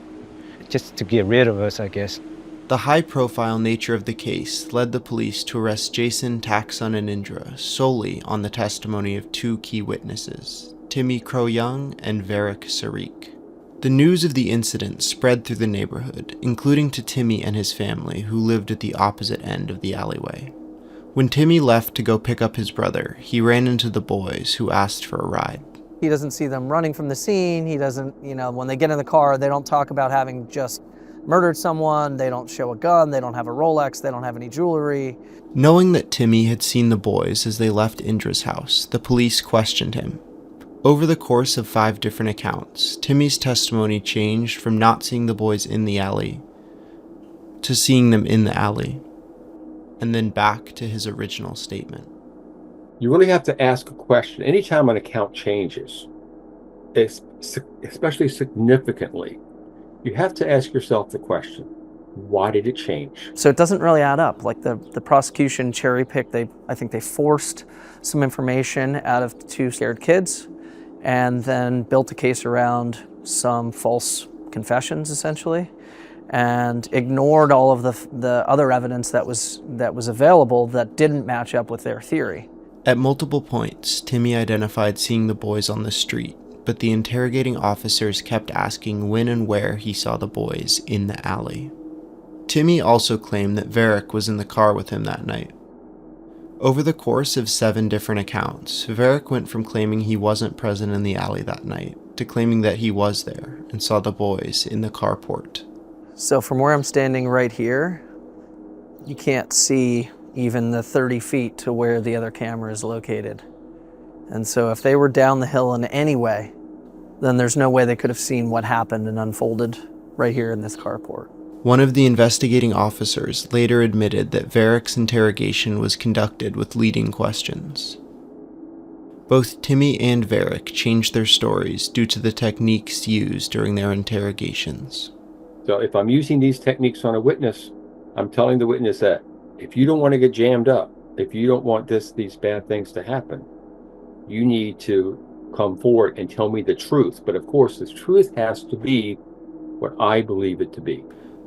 just to get rid of us, I guess. The high-profile nature of the case led the police to arrest Jason, Tak Sun, and Indra solely on the testimony of two key witnesses, Timmy Crow-Young and Varick Sarik. The news of the incident spread through the neighborhood, including to Timmy and his family, who lived at the opposite end of the alleyway. When Timmy left to go pick up his brother, he ran into the boys, who asked for a ride. He doesn't see them running from the scene. He doesn't, when they get in the car, they don't talk about having just murdered someone. They don't show a gun. They don't have a Rolex. They don't have any jewelry. Knowing that Timmy had seen the boys as they left Indra's house, the police questioned him. Over the course of 5 different accounts, Timmy's testimony changed from not seeing the boys in the alley to seeing them in the alley, and then back to his original statement. You really have to ask a question. Anytime an account changes, especially significantly, you have to ask yourself the question, why did it change? So it doesn't really add up. Like the prosecution cherry-picked, I think they forced some information out of 2 scared kids and then built a case around some false confessions, essentially, and ignored all of the other evidence that was available that didn't match up with their theory. At multiple points, Timmy identified seeing the boys on the street, but the interrogating officers kept asking when and where he saw the boys in the alley. Timmy also claimed that Varick was in the car with him that night. Over the course of 7 different accounts, Varick went from claiming he wasn't present in the alley that night to claiming that he was there and saw the boys in the carport. So from where I'm standing right here, you can't see even the 30 feet to where the other camera is located. And so if they were down the hill in any way, then there's no way they could have seen what happened and unfolded right here in this carport. One of the investigating officers later admitted that Varick's interrogation was conducted with leading questions. Both Timmy and Varick changed their stories due to the techniques used during their interrogations. So if I'm using these techniques on a witness, I'm telling the witness that if you don't want to get jammed up, if you don't want these bad things to happen, you need to come forward and tell me the truth. But of course, the truth has to be what I believe it to be.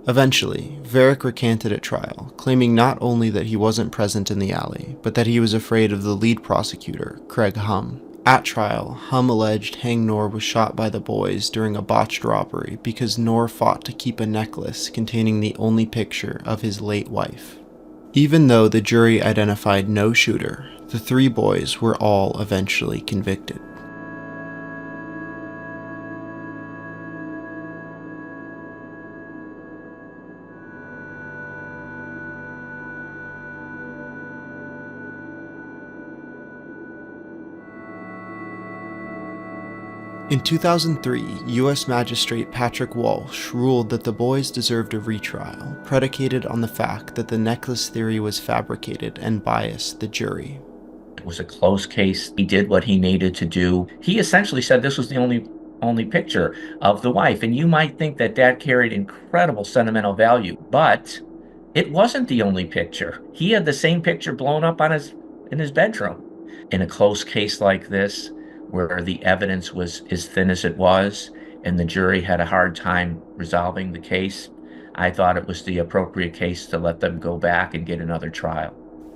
Eventually, Varick recanted at trial, claiming not only that he wasn't present in the alley, but that he was afraid of the lead prosecutor, Craig Hum. At trial, Hum alleged Hang Noor was shot by the boys during a botched robbery because Noor fought to keep a necklace containing the only picture of his late wife. Even though the jury identified no shooter, the 3 boys were all eventually convicted. In 2003, U.S. Magistrate Patrick Walsh ruled that the boys deserved a retrial, predicated on the fact that the necklace theory was fabricated and biased the jury. It was a close case. He did what he needed to do. He essentially said this was the only picture of the wife. And you might think that that carried incredible sentimental value, but it wasn't the only picture. He had the same picture blown up in his bedroom. In a close case like this, where the evidence was as thin as it was, and the jury had a hard time resolving the case, I thought it was the appropriate case to let them go back and get another trial.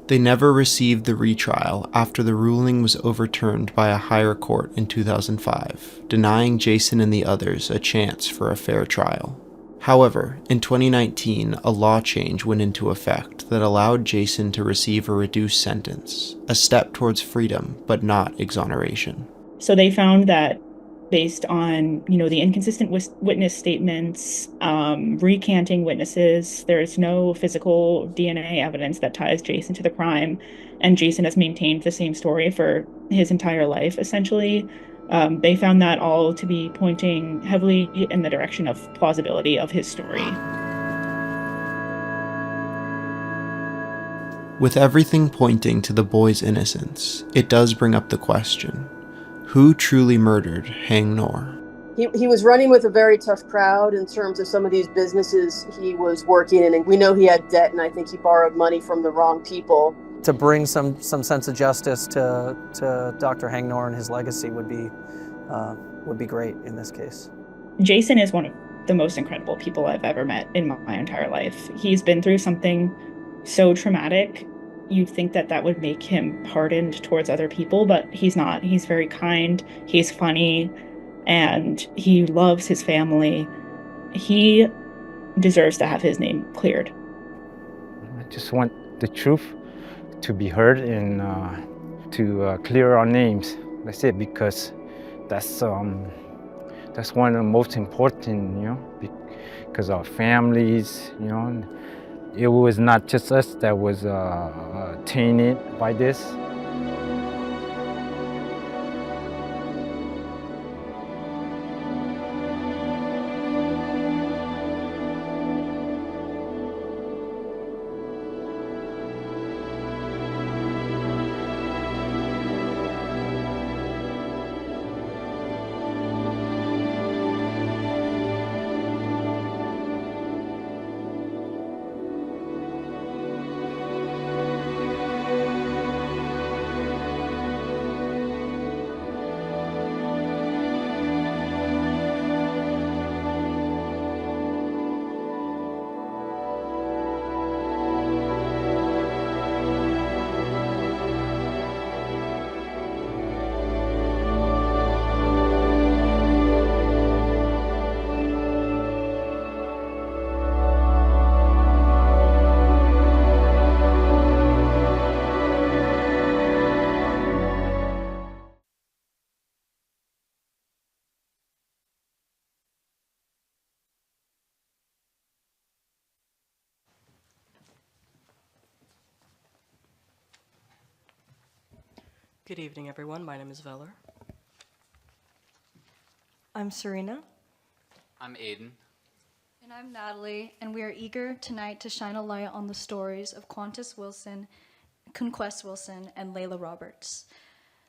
They never received the retrial after the ruling was overturned by a higher court in 2005, denying Jason and the others a chance for a fair trial. However, in 2019, a law change went into effect that allowed Jason to receive a reduced sentence, a step towards freedom, but not exoneration. So they found that based on, the inconsistent witness statements, recanting witnesses, there's no physical DNA evidence that ties Jason to the crime, and Jason has maintained the same story for his entire life, essentially. They found that all to be pointing heavily in the direction of plausibility of his story. With everything pointing to the boy's innocence, it does bring up the question: who truly murdered Hang Nor? He was running with a very tough crowd in terms of some of these businesses he was working in, and we know he had debt, and I think he borrowed money from the wrong people. To bring some sense of justice to Dr. Hang Nor and his legacy would be great in this case. Jason is one of the most incredible people I've ever met in my entire life. He's been through something so traumatic. You'd think that would make him hardened towards other people, but he's not. He's very kind, he's funny, and he loves his family. He deserves to have his name cleared. I just want the truth to be heard and to clear our names. That's it, because that's one of the most important, because our families, it was not just us that was tainted by this. Good evening, everyone. My name is Veller. I'm Serena. I'm Aiden. And I'm Natalie, and we are eager tonight to shine a light on the stories of Conquest Wilson, and Layla Roberts.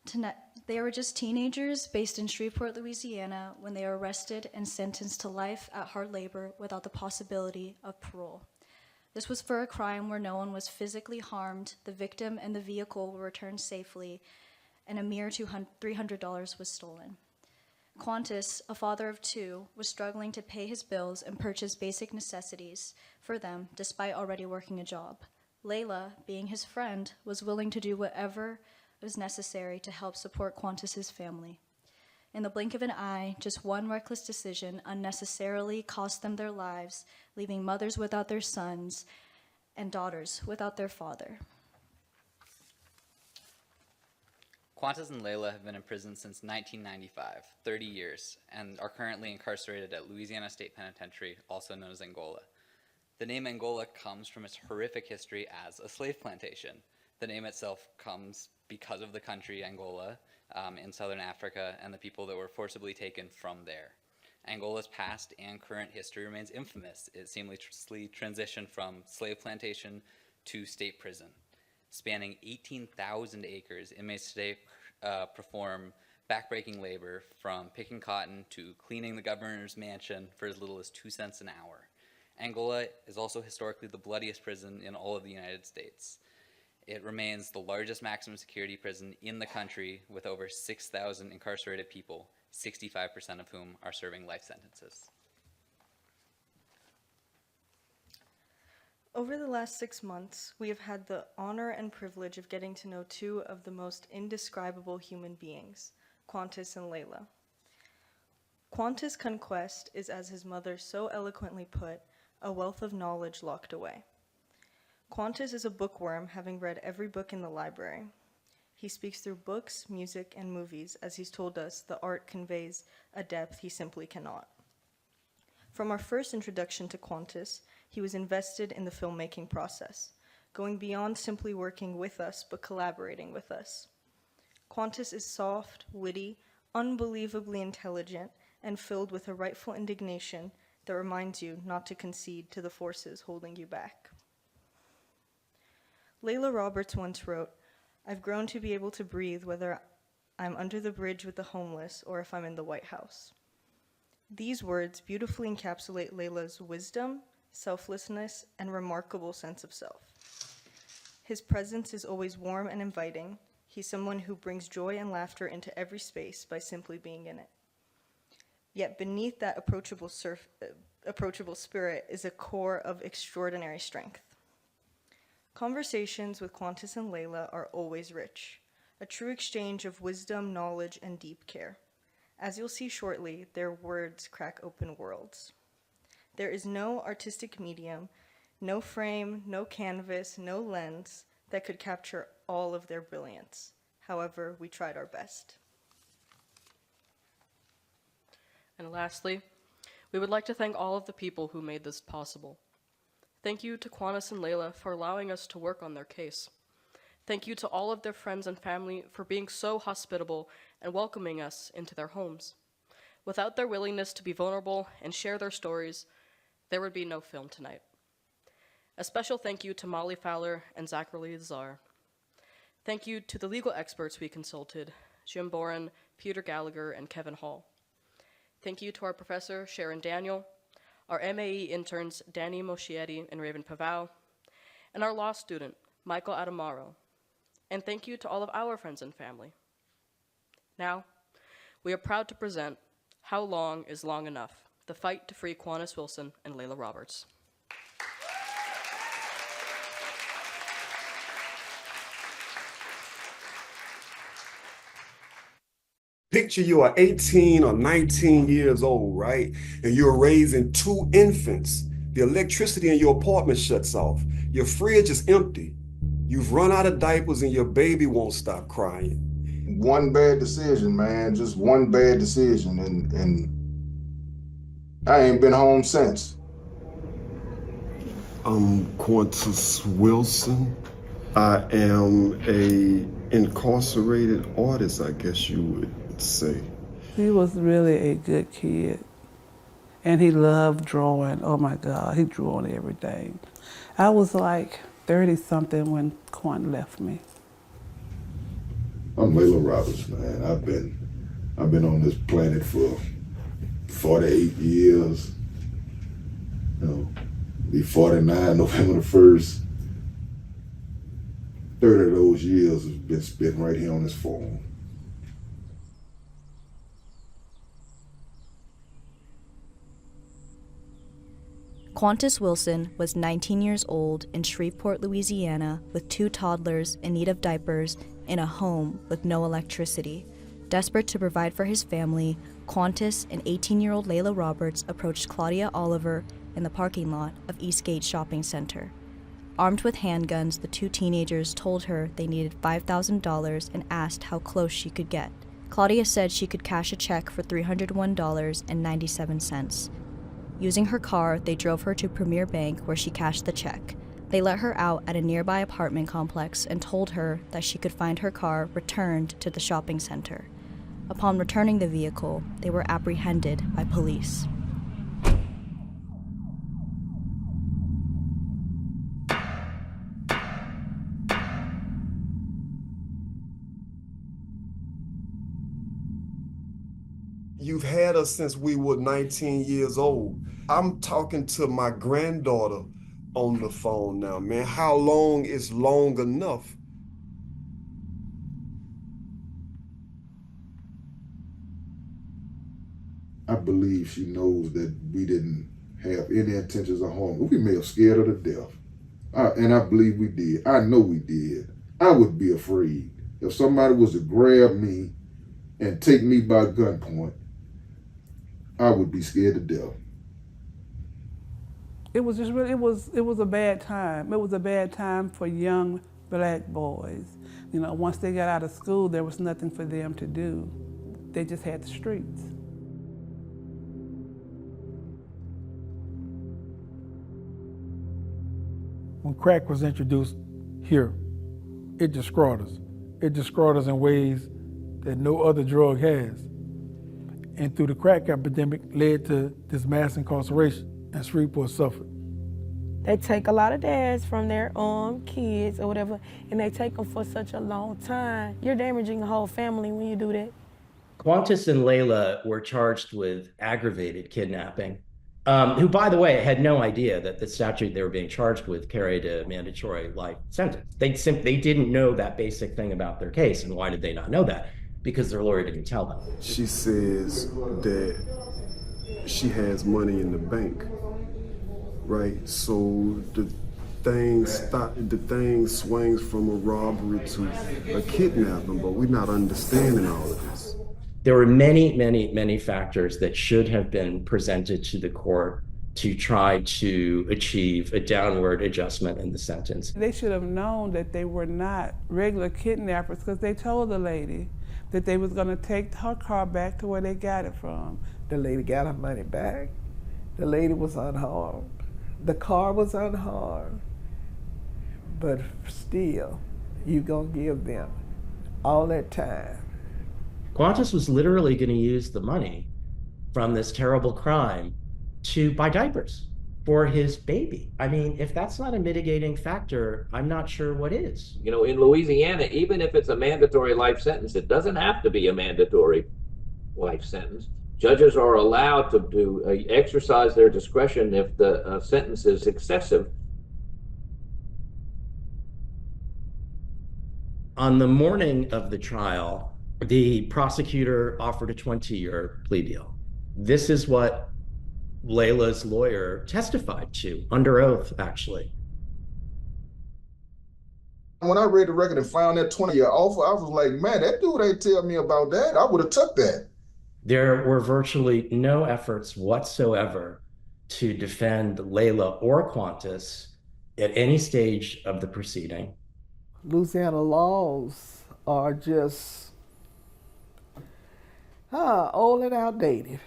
Tonight, they were just teenagers based in Shreveport, Louisiana, when they were arrested and sentenced to life at hard labor without the possibility of parole. This was for a crime where no one was physically harmed, the victim and the vehicle were returned safely, and a mere $300 was stolen. Qantas, a father of two, was struggling to pay his bills and purchase basic necessities for them despite already working a job. Layla, being his friend, was willing to do whatever was necessary to help support Qantas's family. In the blink of an eye, just one reckless decision unnecessarily cost them their lives, leaving mothers without their sons and daughters without their father. Qantas and Layla have been in prison since 1995, 30 years, and are currently incarcerated at Louisiana State Penitentiary, also known as Angola. The name Angola comes from its horrific history as a slave plantation. The name itself comes because of the country Angola in southern Africa and the people that were forcibly taken from there. Angola's past and current history remains infamous. It seamlessly transitioned from slave plantation to state prison. Spanning 18,000 acres, inmates today perform backbreaking labor from picking cotton to cleaning the governor's mansion for as little as 2 cents an hour. Angola is also historically the bloodiest prison in all of the United States. It remains the largest maximum security prison in the country with over 6,000 incarcerated people, 65% of whom are serving life sentences. Over the last 6 months, we have had the honor and privilege of getting to know two of the most indescribable human beings, Qantas and Layla. Qantas' conquest is, as his mother so eloquently put, a wealth of knowledge locked away. Qantas is a bookworm, having read every book in the library. He speaks through books, music, and movies, as he's told us the art conveys a depth he simply cannot. From our first introduction to Qantas, he was invested in the filmmaking process, going beyond simply working with us, but collaborating with us. Qantas is soft, witty, unbelievably intelligent, and filled with a rightful indignation that reminds you not to concede to the forces holding you back. Layla Roberts once wrote, "I've grown to be able to breathe whether I'm under the bridge with the homeless or if I'm in the White House." These words beautifully encapsulate Layla's wisdom, selflessness, and remarkable sense of self. His presence is always warm and inviting. He's someone who brings joy and laughter into every space by simply being in it. Yet beneath that approachable spirit is a core of extraordinary strength. Conversations with Qantas and Layla are always rich, a true exchange of wisdom, knowledge, and deep care. As you'll see shortly, their words crack open worlds. There is no artistic medium, no frame, no canvas, no lens that could capture all of their brilliance. However, we tried our best. And lastly, we would like to thank all of the people who made this possible. Thank you to Qantas and Layla for allowing us to work on their case. Thank you to all of their friends and family for being so hospitable and welcoming us into their homes. Without their willingness to be vulnerable and share their stories, there would be no film tonight. A special thank you to Molly Fowler and Zachary Czar. Thank you to the legal experts we consulted, Jim Boren, Peter Gallagher, and Kevin Hall. Thank you to our professor, Sharon Daniel, our MAE interns, Danny Moschietti and Raven Pavao, and our law student, Michael Adamaro. And thank you to all of our friends and family. Now, we are proud to present How Long is Long Enough? The Fight to Free Qantas Wilson and Layla Roberts. Picture you are 18 or 19 years old, right? And you're raising 2 infants. The electricity in your apartment shuts off. Your fridge is empty. You've run out of diapers and your baby won't stop crying. One bad decision, man, just one bad decision. And I ain't been home since. I'm Qantas Wilson. I am a incarcerated artist, I guess you would say. He was really a good kid. And he loved drawing. Oh my God, he drew on everything. I was like 30-something when Quan left me. I'm Layla Roberts, man. I've been on this planet for 48 years. You know, be 49 November the 1st. 30 of those years have been spent right here on this phone. Qantas Wilson was 19 years old in Shreveport, Louisiana, with 2 toddlers in need of diapers in a home with no electricity. Desperate to provide for his family, Qantas and 18-year-old Layla Roberts approached Claudia Oliver in the parking lot of Eastgate Shopping Center. Armed with handguns, the 2 teenagers told her they needed $5,000 and asked how close she could get. Claudia said she could cash a check for $301.97. Using her car, they drove her to Premier Bank where she cashed the check. They let her out at a nearby apartment complex and told her that she could find her car returned to the shopping center. Upon returning the vehicle, they were apprehended by police. You've had us since we were 19 years old. I'm talking to my granddaughter on the phone now, man. How long is long enough? I believe she knows that we didn't have any intentions of harm. We may have scared her to death. And I believe we did. I know we did. I would be afraid. If somebody was to grab me and take me by gunpoint, I would be scared to death. It was just really, it was a bad time. It was a bad time for young black boys. You know, once they got out of school, there was nothing for them to do. They just had the streets. When crack was introduced here, it destroyed us. It destroyed us in ways that no other drug has. And through the crack epidemic led to this mass incarceration, and Shreveport suffered. They take a lot of dads from their kids or whatever, and they take them for such a long time. You're damaging the whole family when you do that. Qantas and Layla were charged with aggravated kidnapping, who, by the way, had no idea that the statute they were being charged with carried a mandatory life sentence. They didn't know that basic thing about their case. And why did they not know that? Because their lawyer didn't tell them. She says that she has money in the bank, right? So the thing swings from a robbery to a kidnapping, but we're not understanding all of this. There were many, many, many factors that should have been presented to the court to try to achieve a downward adjustment in the sentence. They should have known that they were not regular kidnappers because they told the lady that they was gonna take her car back to where they got it from. The lady got her money back. The lady was unharmed. The car was unharmed. But still, you gonna give them all that time. Qantas was literally going to use the money from this terrible crime to buy diapers for his baby. I mean, if that's not a mitigating factor, I'm not sure what is. You know, in Louisiana, even if it's a mandatory life sentence, it doesn't have to be a mandatory life sentence. Judges are allowed to exercise their discretion if the sentence is excessive. On the morning of the trial, the prosecutor offered a 20-year plea deal. This is what Layla's lawyer testified to, under oath, actually. When I read the record and found that 20-year offer, I was like, man, that dude ain't tell me about that. I would have took that. There were virtually no efforts whatsoever to defend Layla or Qantas at any stage of the proceeding. Louisiana laws are just old and outdated.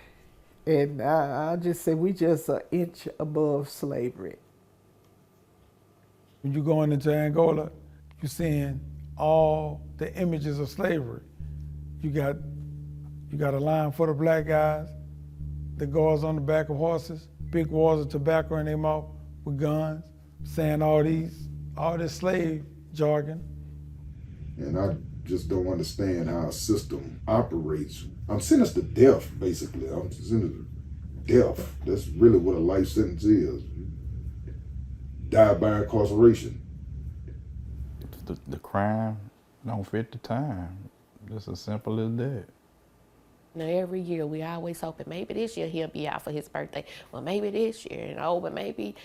And I just say we just an inch above slavery. When you're going into Angola, you're seeing all the images of slavery. You got a line for the black guys, the guards on the back of horses, big walls of tobacco in their mouth with guns, saying all this slave jargon. And I just don't understand how a system operates. I'm sentenced to death, basically. I'm sentenced to death. That's really what a life sentence is. Die by incarceration. The crime don't fit the time. Just as simple as that. Now, every year we always hoping maybe this year he'll be out for his birthday. Well, maybe this year, and oh, but maybe.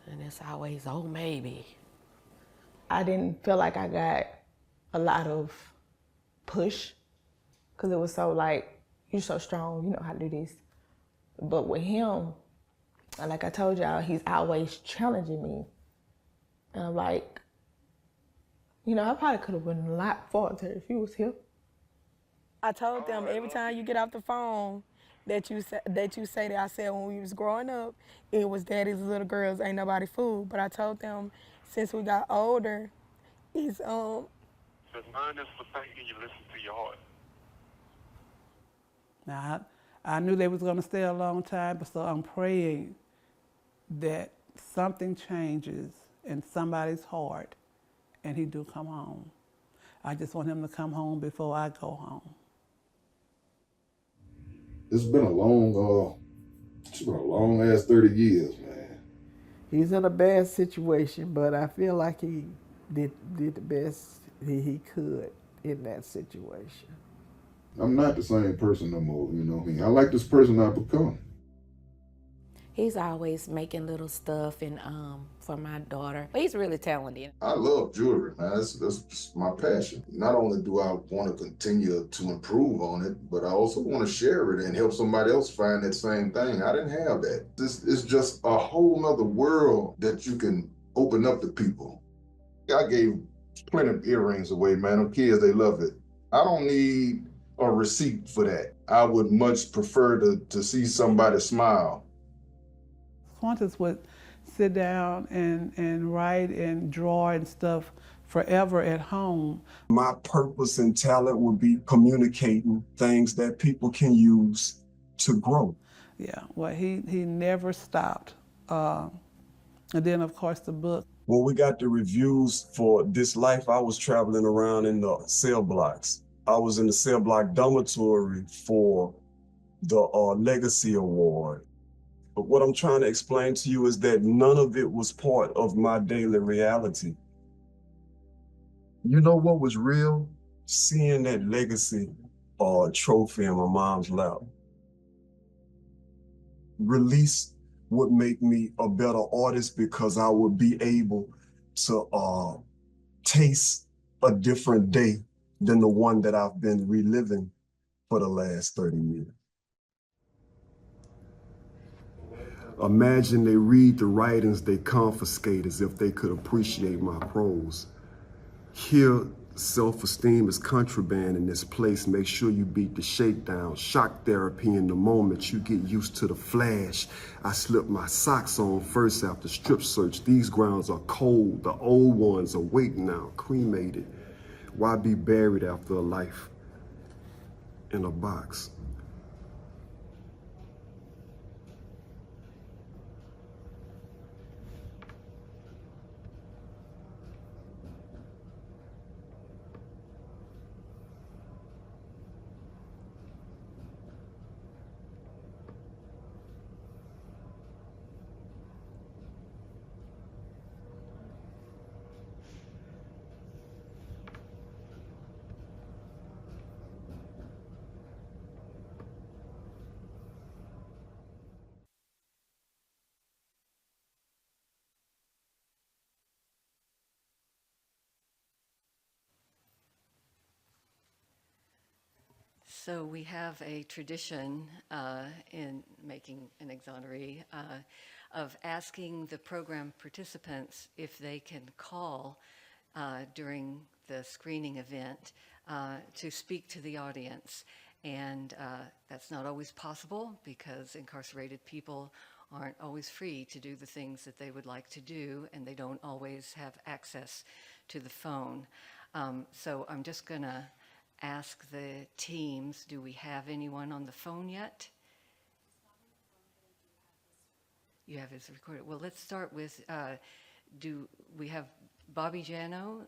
And it's always, oh, maybe. I didn't feel like I got a lot of push because it was so like, you're so strong, you know how to do this. But with him, like I told y'all, he's always challenging me. And I'm like, you know, I probably could have went a lot farther if he was here. I told them every time you get off the phone, that you say that I said when we was growing up, it was daddy's little girls, ain't nobody fool. But I told them since we got older, it's Because mind is for thinking, you listen to your heart. Now, I knew they was going to stay a long time, but so I'm praying that something changes in somebody's heart and he do come home. I just want him to come home before I go home. It's been a long ass 30 years, man. He's in a bad situation, but I feel like he did the best he could in that situation. I'm not the same person no more, you know. I like this person I've become. He's always making little stuff and for my daughter. But he's really talented. I love jewelry, man. That's my passion. Not only do I want to continue to improve on it, but I also want to share it and help somebody else find that same thing. I didn't have that. This is just a whole nother world that you can open up to people. I gave plenty of earrings away, man. Them kids, they love it. I don't need a receipt for that. I would much prefer to see somebody smile. Qantas would sit down and write and draw and stuff forever at home. My purpose and talent would be communicating things that people can use to grow. Yeah, well, he never stopped. And then, of course, the book. When we got the reviews for This Life, I was traveling around in the cell blocks. I was in the cell block dormitory for the Legacy Award. But what I'm trying to explain to you is that none of it was part of my daily reality. You know what was real? Seeing that legacy trophy in my mom's lap. Release would make me a better artist because I would be able to taste a different day than the one that I've been reliving for the last 30 years. Imagine they read the writings they confiscate as if they could appreciate my prose. Here, self-esteem is contraband in this place. Make sure you beat the shakedown. Shock therapy in the moment you get used to the flash. I slip my socks on first after strip search. These grounds are cold. The old ones are waiting now, cremated. Why be buried after a life in a box? So we have a tradition in Making an Exoneree of asking the program participants if they can call during the screening event to speak to the audience. And that's not always possible because incarcerated people aren't always free to do the things that they would like to do, and they don't always have access to the phone. So I'm just going to ask the teams, do we have anyone on the phone yet? You have his recorded. Well, let's start with, do we have Bobby Jano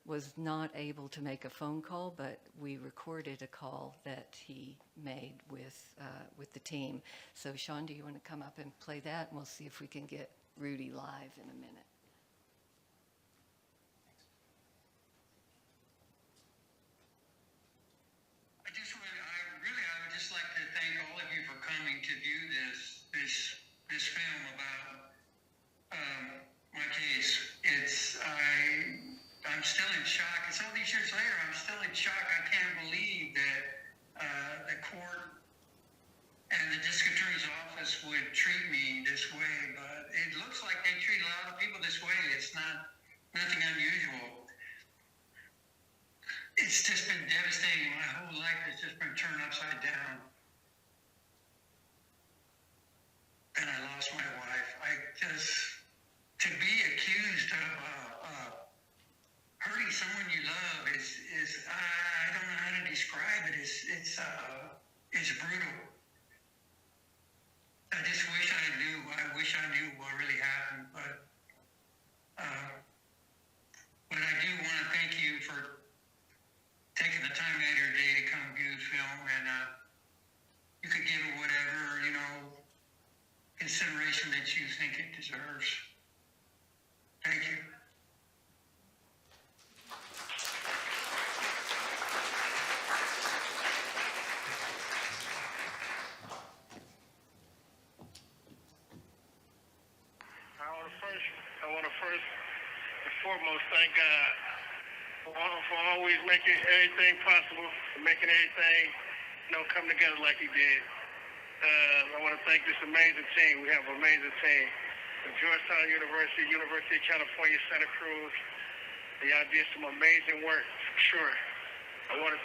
was not able to make a phone call, but we recorded a call that he made with the team. So Sean, do you want to come up and play that? And we'll see if we can get Rudy live in a minute. I would just like to thank all of you for coming to view this film about my case. I'm still in shock. It's all these years later. I'm still in shock. I can't believe that the court and the district attorney's office would treat me this way. But it looks like they treat a lot of people this way. It's nothing unusual. It's just been devastating. My whole life has just been turned upside down. it's brutal. I just wish I knew. I wish I knew what really happened, but I do want to thank you for taking the time out of your day to come view this film, and you could give it whatever, consideration that you think it deserves. Thank you. I want to first and foremost thank God for always making everything possible, for making everything, come together like He did. I want to thank this amazing team. We have an amazing team. From Georgetown University, University of California, Santa Cruz. Y'all did some amazing work, for sure. I want to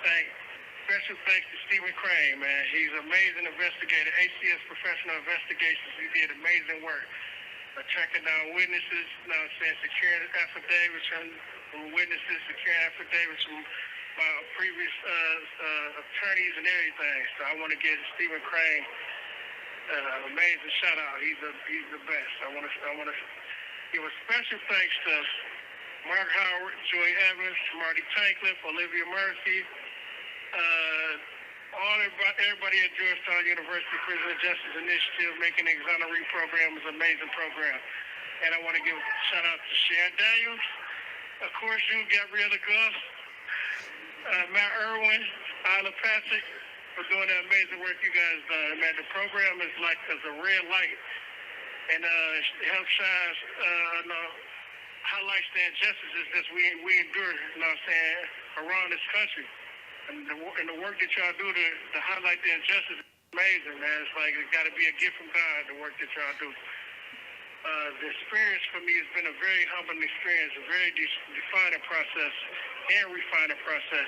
special thanks to Stephen Crane, man. He's an amazing investigator, ACS Professional Investigations. He did amazing work. Tracking down witnesses, securing affidavits from witnesses, securing affidavits from previous attorneys and everything. So I want to give Stephen Crane amazing shout out. He's the best. I want to give a special thanks to Mark Howard, Joy Evans, Marty Tankliff, Olivia Murphy, everybody at Georgetown University Prison and Justice Initiative. Making an Exoneree program is an amazing program. And I want to give a shout out to Sharon Daniels, of course, you, Gabriella Gus, Matt Irwin, Isla Patrick, for doing that amazing work you guys done. Man, the program is like as a red light, and it helps shine, highlights the injustices that we endure, around this country. And the work that y'all do to highlight the injustice is amazing, man. It's like it's got to be a gift from God, the work that y'all do. The experience for me has been a very humbling experience, a very defining process and refining process.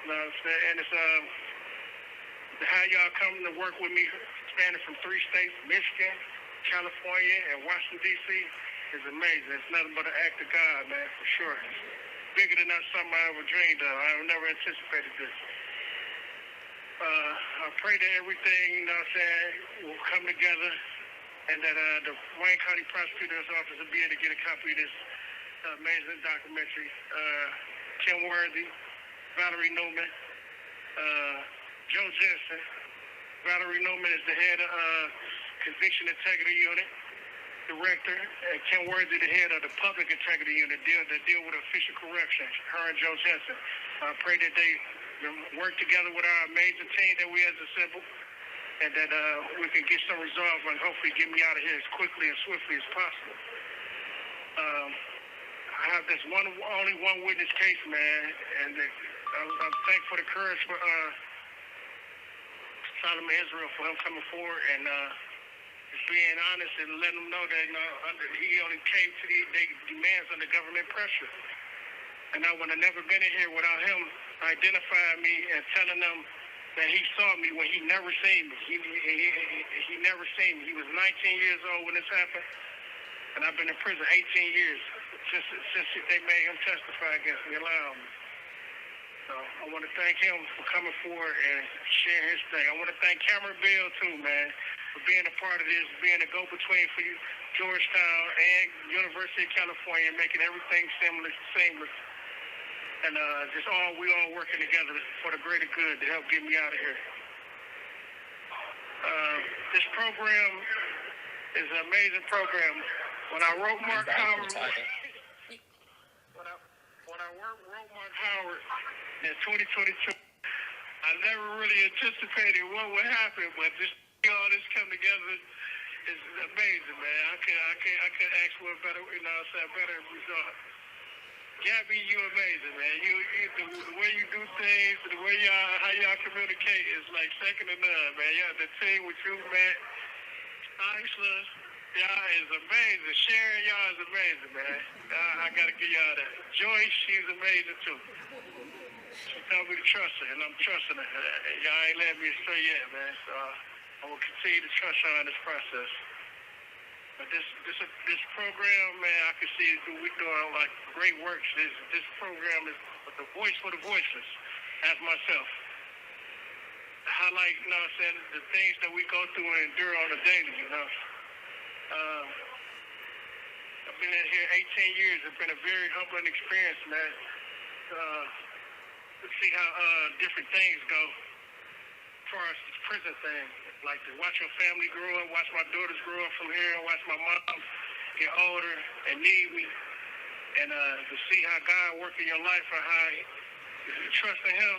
And it's how y'all come to work with me, spanning from 3 states, Michigan, California, and Washington, D.C., is amazing. It's nothing but an act of God, man, for sure. Bigger than something I ever dreamed of. I never anticipated this. I pray that everything, will come together, and that the Wayne County Prosecutor's Office will be able to get a copy of this amazing documentary. Kim Worthy, Valerie Newman, Joe Jensen. Valerie Newman is the head of Conviction Integrity Unit Director, and Kim Worthy, the head of the Public Integrity Unit that deal with official corrections, her and Joe Jensen. I pray that they work together with our amazing team that we have assembled, and that we can get some resolve and hopefully get me out of here as quickly and swiftly as possible. I have this only one witness case, man, and I'm thankful for the courage for Solomon Israel for him coming forward and being honest and letting them know that he only came to the demands under government pressure. And I would have never been in here without him identifying me and telling them that he saw me when he never seen me. He never seen me. He was 19 years old when this happened, and I've been in prison 18 years since they made him testify against me, allowing me. So I want to thank him for coming forward and sharing his thing. I want to thank Cameron Bell too, man, for being a part of this, being a go-between for you, Georgetown and University of California, making everything seamless. And we all working together for the greater good to help get me out of here. This program is an amazing program. When I wrote Mark Howard, wrote Mark Howard in 2022, I never really anticipated what would happen, but just all this come together is amazing, man. I could ask for a better, better result. Gabby, you amazing, man. The way you do things, the way how y'all communicate is like second to none, man. The team with you, man. Isla, y'all is amazing. Sharon, y'all is amazing, man. I gotta give y'all that. Joyce, she's amazing too. She told me to trust her, and I'm trusting her. Y'all ain't let me astray yet, man. So I will continue to trust her in this process. But this program, man, I can see we're doing like great work. This program is the voice for the voiceless, as myself. highlight, you know what I'm saying, the things that we go through and endure on a daily, you know. I've been in here 18 years. It's been a very humbling experience, man, to see how different things go as far as this prison thing. Like to watch your family grow up, watch my daughters grow up from here, watch my mom get older and need me, and to see how God work in your life and how if you trust in Him,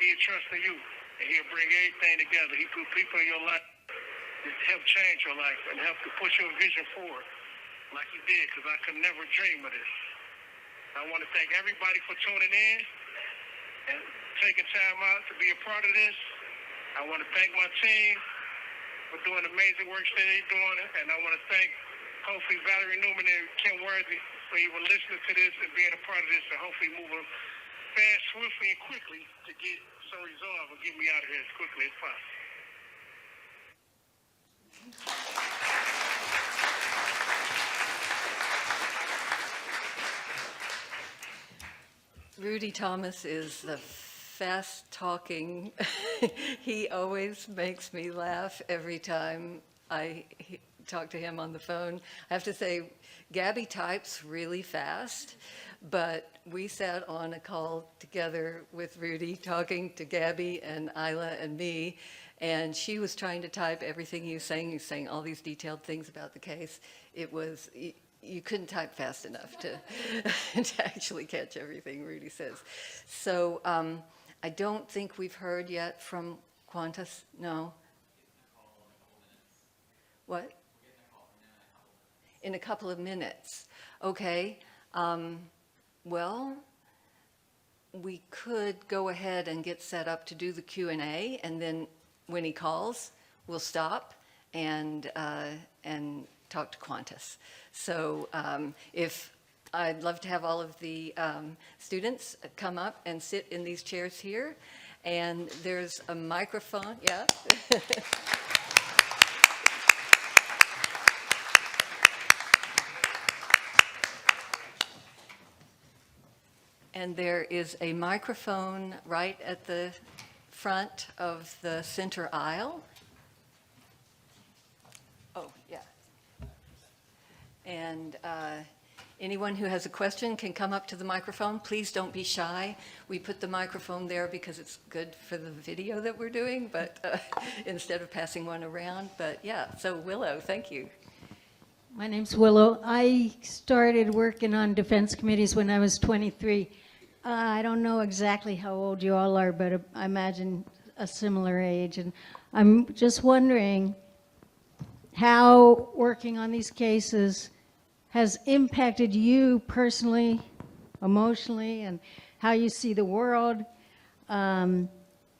He'll trust in you, and He'll bring everything together. He put people in your life to help change your life and help to push your vision forward, like He did, because I could never dream of this. I want to thank everybody for tuning in and taking time out to be a part of this. I want to thank my team for doing amazing work that they're doing, and I want to thank hopefully Valerie Newman and Kim Worthy for even listening to this and being a part of this, and hopefully moving fast, swiftly, and quickly to get some resolve and get me out of here as quickly as possible. Rudy Thomas is the fast talking. He always makes me laugh every time I talk to him on the phone. I have to say, Gabby types really fast, but we sat on a call together with Rudy talking to Gabby and Isla and me, and she was trying to type everything he was saying. He was saying all these detailed things about the case. It was, you couldn't type fast enough to, to actually catch everything Rudy says. So I don't think we've heard yet from Qantas. No. What? In a couple of minutes. Okay. Well, we could go ahead and get set up to do the Q&A, and then when he calls, we'll stop and talk to Qantas. So if I'd love to have all of the students come up and sit in these chairs here, and there's a microphone. Yeah. And there is a microphone right at the front of the center aisle. Oh, yeah. And anyone who has a question can come up to the microphone. Please don't be shy. We put the microphone there because it's good for the video that we're doing, but instead of passing one around. But yeah, so Willow, thank you. My name's Willow. I started working on defense committees when I was 23. I don't know exactly how old you all are, but I imagine a similar age. And I'm just wondering how working on these cases has impacted you personally, emotionally, and how you see the world, and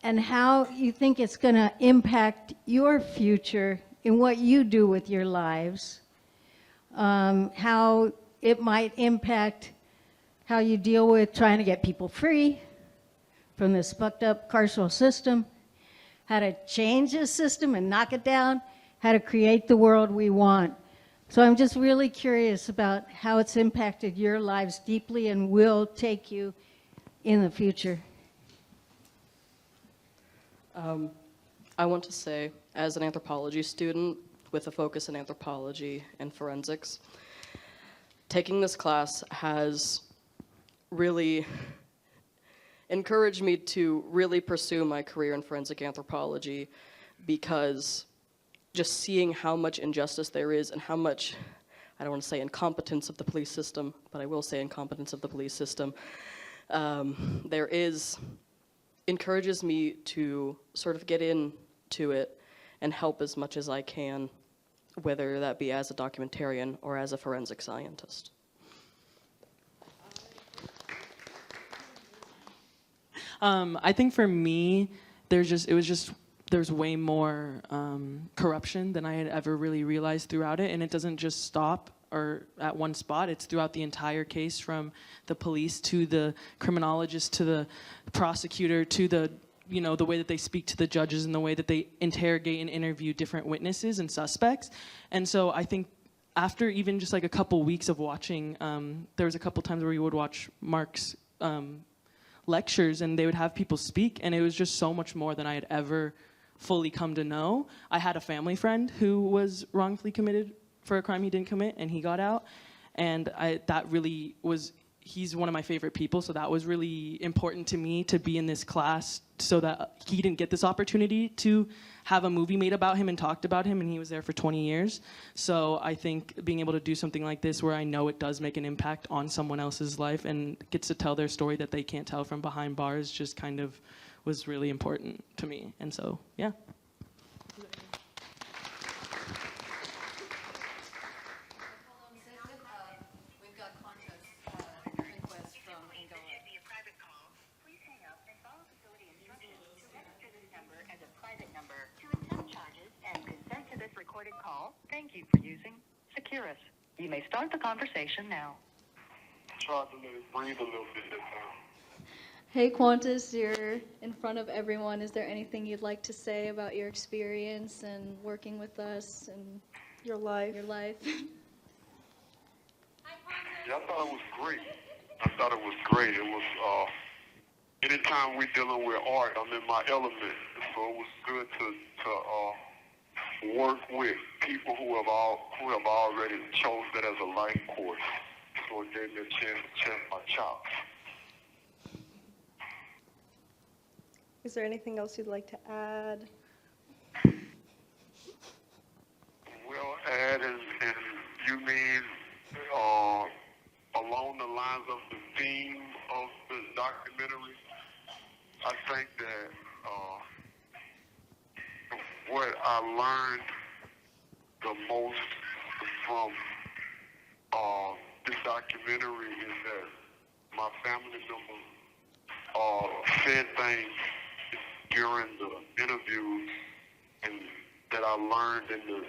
how you think it's going to impact your future in what you do with your lives, how it might impact how you deal with trying to get people free from this fucked up carceral system, how to change this system and knock it down, how to create the world we want. So I'm just really curious about how it's impacted your lives deeply and will take you in the future. I want to say, as an anthropology student with a focus in anthropology and forensics, taking this class has really encouraged me to really pursue my career in forensic anthropology, because just seeing how much injustice there is and how much, I don't want to say incompetence of the police system, but I will say incompetence of the police system, there is, encourages me to sort of get into it and help as much as I can, whether that be as a documentarian or as a forensic scientist. I think for me, there's way more corruption than I had ever really realized throughout it, and it doesn't just stop or at one spot. It's throughout the entire case, from the police to the criminologist to the prosecutor to the the way that they speak to the judges and the way that they interrogate and interview different witnesses and suspects. And so I think after even just like a couple weeks of watching, there was a couple times where we would watch Mark's lectures, and they would have people speak, and it was just so much more than I had ever fully come to know. I had a family friend who was wrongfully committed for a crime he didn't commit, and he got out, and that really was, he's one of my favorite people, so that was really important to me to be in this class so that he didn't get this opportunity to have a movie made about him and talked about him, and he was there for 20 years. So I think being able to do something like this where I know it does make an impact on someone else's life and gets to tell their story that they can't tell from behind bars just kind of was really important to me. And so, yeah. Call. Thank you for using Securus. You may start the conversation now. Try to let it breathe a little bit this time. Hey Qantas, you're in front of everyone. Is there anything you'd like to say about your experience and working with us and your life? Your life. Yeah, I thought it was great. It was, anytime we're dealing with art, I'm in my element. So it was good to work with people who have already chose that as a life course. So it gave me a chance to test my chops. Is there anything else you'd like to add? Well, add, and you mean along the lines of the theme of the documentary? I think that what I learned the most from this documentary is that my family members said things during the interviews and that I learned in the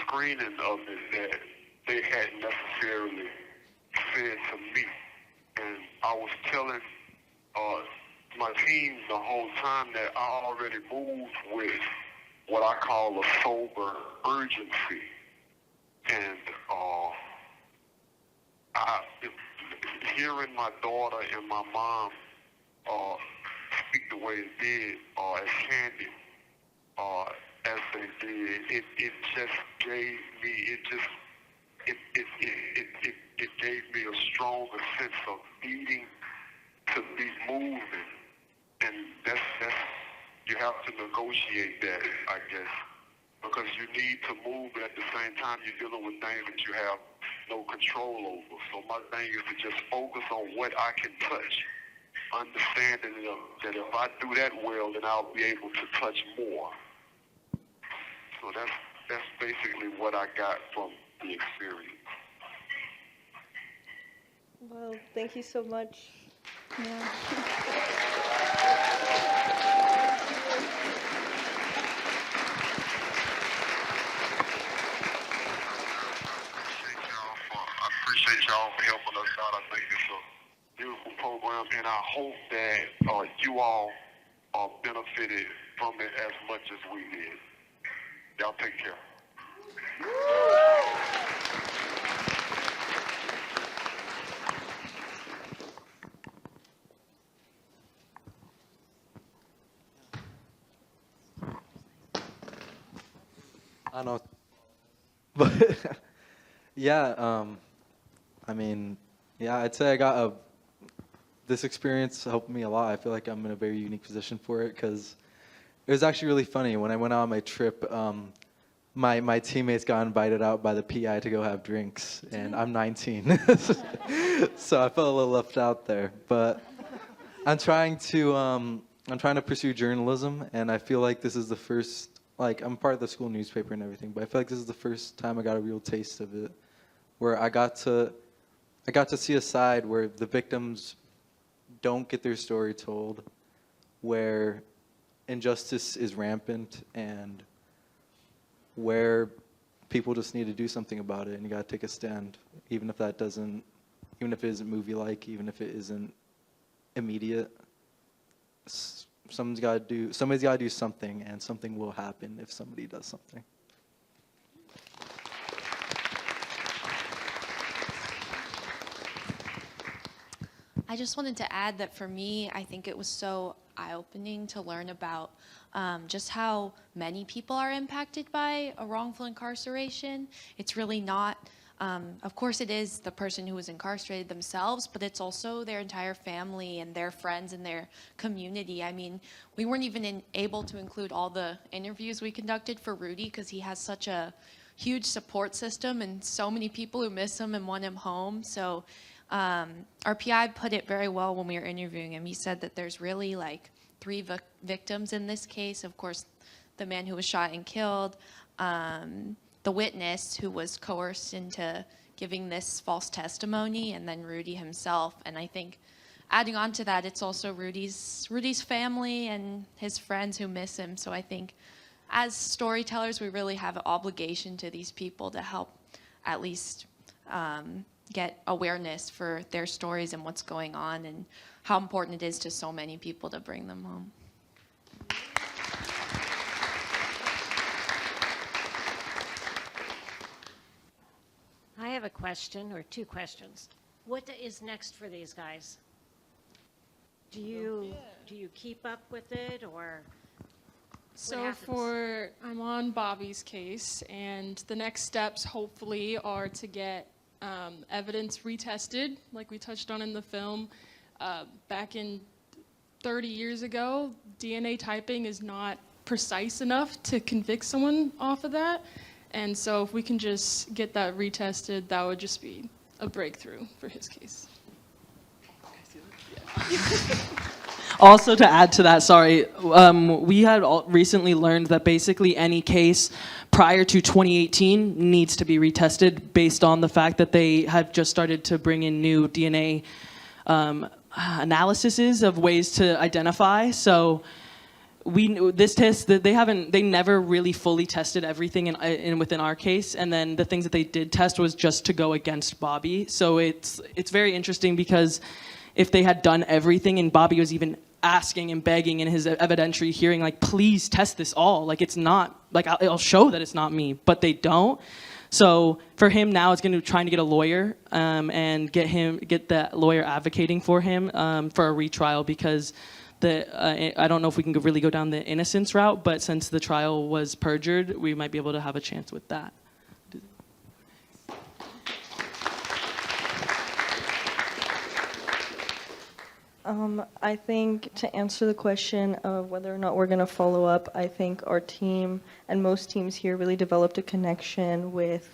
screening of it that they hadn't necessarily said to me. And I was telling my team the whole time that I already moved with what I call a sober urgency. And hearing my daughter and my mom speak the way it did, as candid as they did, it just gave me, it gave me a stronger sense of needing to be moving. And that's you have to negotiate that, I guess, because you need to move, but at the same time you're dealing with things that you have no control over. So my thing is to just focus on what I can touch, understanding that if I do that well, then I'll be able to touch more. So that's basically what I got from the experience. Well, thank you so much. Yeah. I appreciate y'all for helping us out. I think it's a beautiful program, and I hope that you all benefited from it as much as we did. Y'all take care. I know, but yeah, I mean, yeah, I'd say I got this experience helped me a lot. I feel like I'm in a very unique position for it because it was actually really funny. When I went on my trip, my teammates got invited out by the PI to go have drinks, and I'm 19, so I felt a little left out there. But I'm trying to pursue journalism, and I feel like this is the first. Like, I'm part of the school newspaper and everything, but I feel like this is the first time I got a real taste of it, where I got to see a side where the victims don't get their story told, where injustice is rampant, and where people just need to do something about it, and you got to take a stand, even if it isn't movie-like, even if it isn't immediate. Somebody's got to do something, and something will happen if somebody does something. I just wanted to add that for me, I think it was so eye-opening to learn about just how many people are impacted by a wrongful incarceration. It's really not, of course it is the person who was incarcerated themselves, but it's also their entire family and their friends and their community. I mean, we weren't even able to include all the interviews we conducted for Rudy because he has such a huge support system and so many people who miss him and want him home. So our PI put it very well when we were interviewing him. He said that there's really like 3 victims in this case. Of course, the man who was shot and killed, the witness who was coerced into giving this false testimony, and then Rudy himself. And I think adding on to that, it's also Rudy's family and his friends who miss him. So I think as storytellers, we really have an obligation to these people to help at least get awareness for their stories and what's going on and how important it is to so many people to bring them home. I have a question, or 2 questions. What is next for these guys? Do you keep up with it, or So I'm on Bobby's case, and the next steps hopefully are to get evidence retested, like we touched on in the film. Back in 30 years ago, DNA typing is not precise enough to convict someone off of that. And so if we can just get that retested, that would just be a breakthrough for his case. Also, to add to that, sorry, we had recently learned that basically any case prior to 2018 needs to be retested based on the fact that they have just started to bring in new DNA analyses of ways to identify. So this test, they never really fully tested everything in within our case, and then the things that they did test was just to go against Bobby. So it's very interesting because if they had done everything and Bobby was even asking and begging in his evidentiary hearing, like, please test this all, like, it's not, like, I'll show that it's not me, but they don't. So for him now, it's going to trying to get a lawyer and get that lawyer advocating for him for a retrial, because I don't know if we can really go down the innocence route, but since the trial was perjured, we might be able to have a chance with that. I think to answer the question of whether or not we're going to follow up, I think our team and most teams here really developed a connection with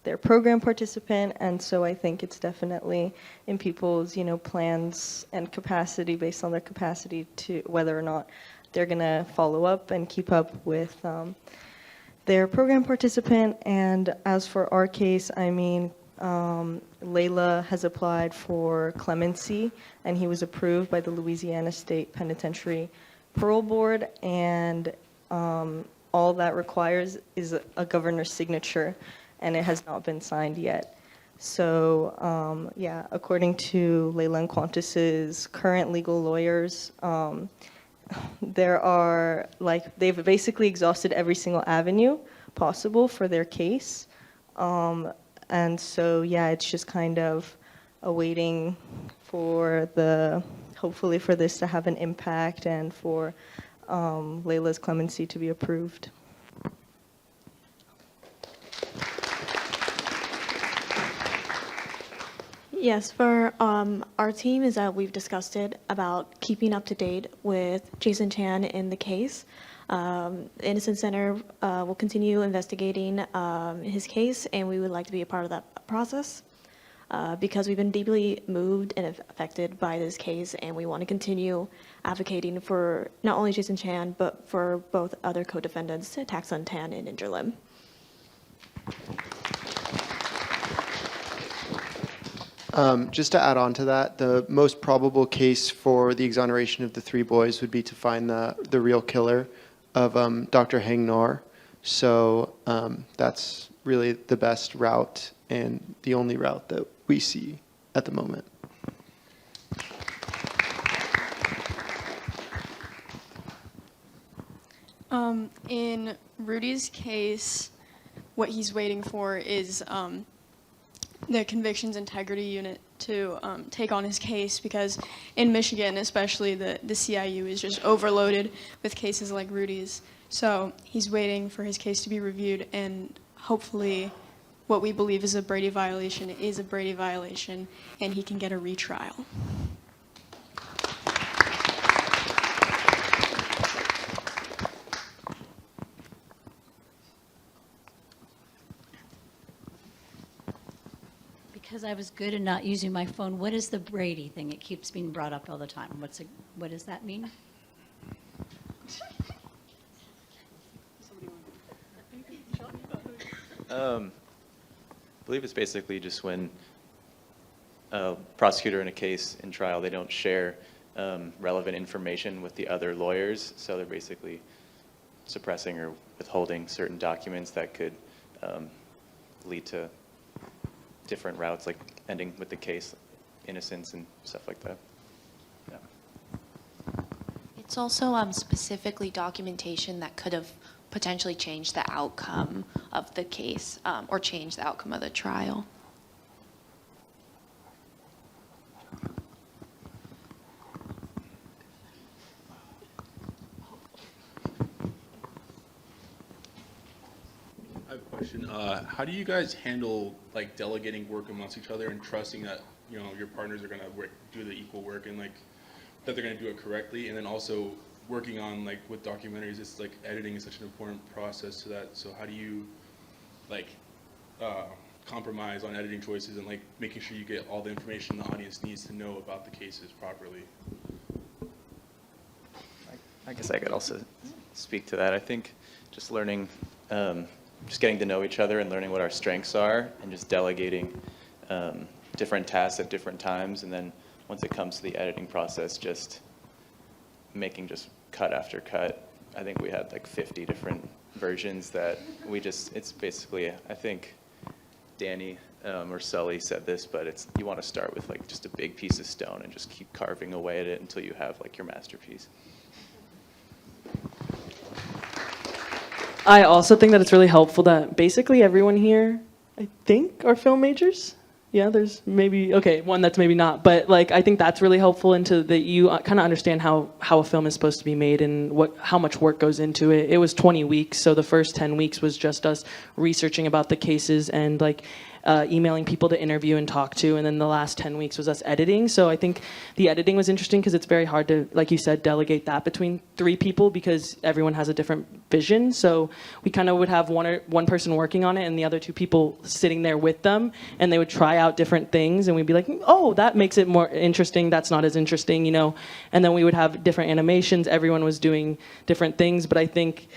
their program participant, and so I think it's definitely in people's, plans and capacity, based on their capacity, to whether or not they're going to follow up and keep up with their program participant. And as for our case, I mean, Layla has applied for clemency, and he was approved by the Louisiana State Penitentiary Parole Board, and all that requires is a governor's signature, and it has not been signed yet. So yeah, according to Layla and Qantas's current legal lawyers, there are, they've basically exhausted every single avenue possible for their case. And so, yeah, it's just kind of awaiting for hopefully for this to have an impact and for Layla's clemency to be approved. Yes, for our team is that we've discussed it about keeping up to date with Jason Chan in the case. The Innocence Center will continue investigating his case, and we would like to be a part of that process because we've been deeply moved and affected by this case, and we want to continue advocating for not only Jason Chan, but for both other co-defendants, Tak Sun Tan and Injur Lim. Just to add on to that, the most probable case for the exoneration of the 3 boys would be to find the real killer of Dr. Heng Nar. So that's really the best route and the only route that we see at the moment. In Rudy's case, what he's waiting for is the Convictions Integrity Unit to take on his case, because in Michigan, especially, the CIU is just overloaded with cases like Rudy's. So he's waiting for his case to be reviewed, and hopefully what we believe is a Brady violation is a Brady violation, and he can get a retrial. Because I was good at not using my phone, what is the Brady thing? It keeps being brought up all the time. What does that mean? I believe it's basically just when a prosecutor in a case in trial, they don't share relevant information with the other lawyers, so they're basically suppressing or withholding certain documents that could lead to different routes, like ending with the case, innocence and stuff like that. Yeah. It's also specifically documentation that could have potentially changed the outcome of the case or changed the outcome of the trial. I have a question. How do you guys handle like delegating work amongst each other and trusting that your partners are going to do the equal work and like that they're going to do it correctly, and then also working on like with documentaries, it's like editing is such an important process to that. So how do you like compromise on editing choices and like making sure you get all the information the audience needs to know about the cases properly? I guess I could also speak to that. I think just learning, just getting to know each other and learning what our strengths are, and just delegating different tasks at different times, and then once it comes to the editing process, just making just cut after cut. I think we had like 50 different versions that it's basically, I think Danny or Sully said this, but you want to start with like just a big piece of stone and just keep carving away at it until you have like your masterpiece. I also think that it's really helpful that basically everyone here, I think, are film majors. Yeah, there's maybe, okay, one that's maybe not, but like I think that's really helpful into that you kind of understand how a film is supposed to be made and how much work goes into it. It was 20 weeks, so the first 10 weeks was just us researching about the cases and like emailing people to interview and talk to, and then the last 10 weeks was us editing. So I think the editing was interesting because it's very hard to, like you said, delegate that between 3 people because everyone has a different vision. So we kind of would have one person working on it and the other 2 people sitting there with them, and they would try out different things, and we'd be like, oh, that makes it more interesting, that's not as interesting, and then we would have different animations. Everyone was doing different things, but I think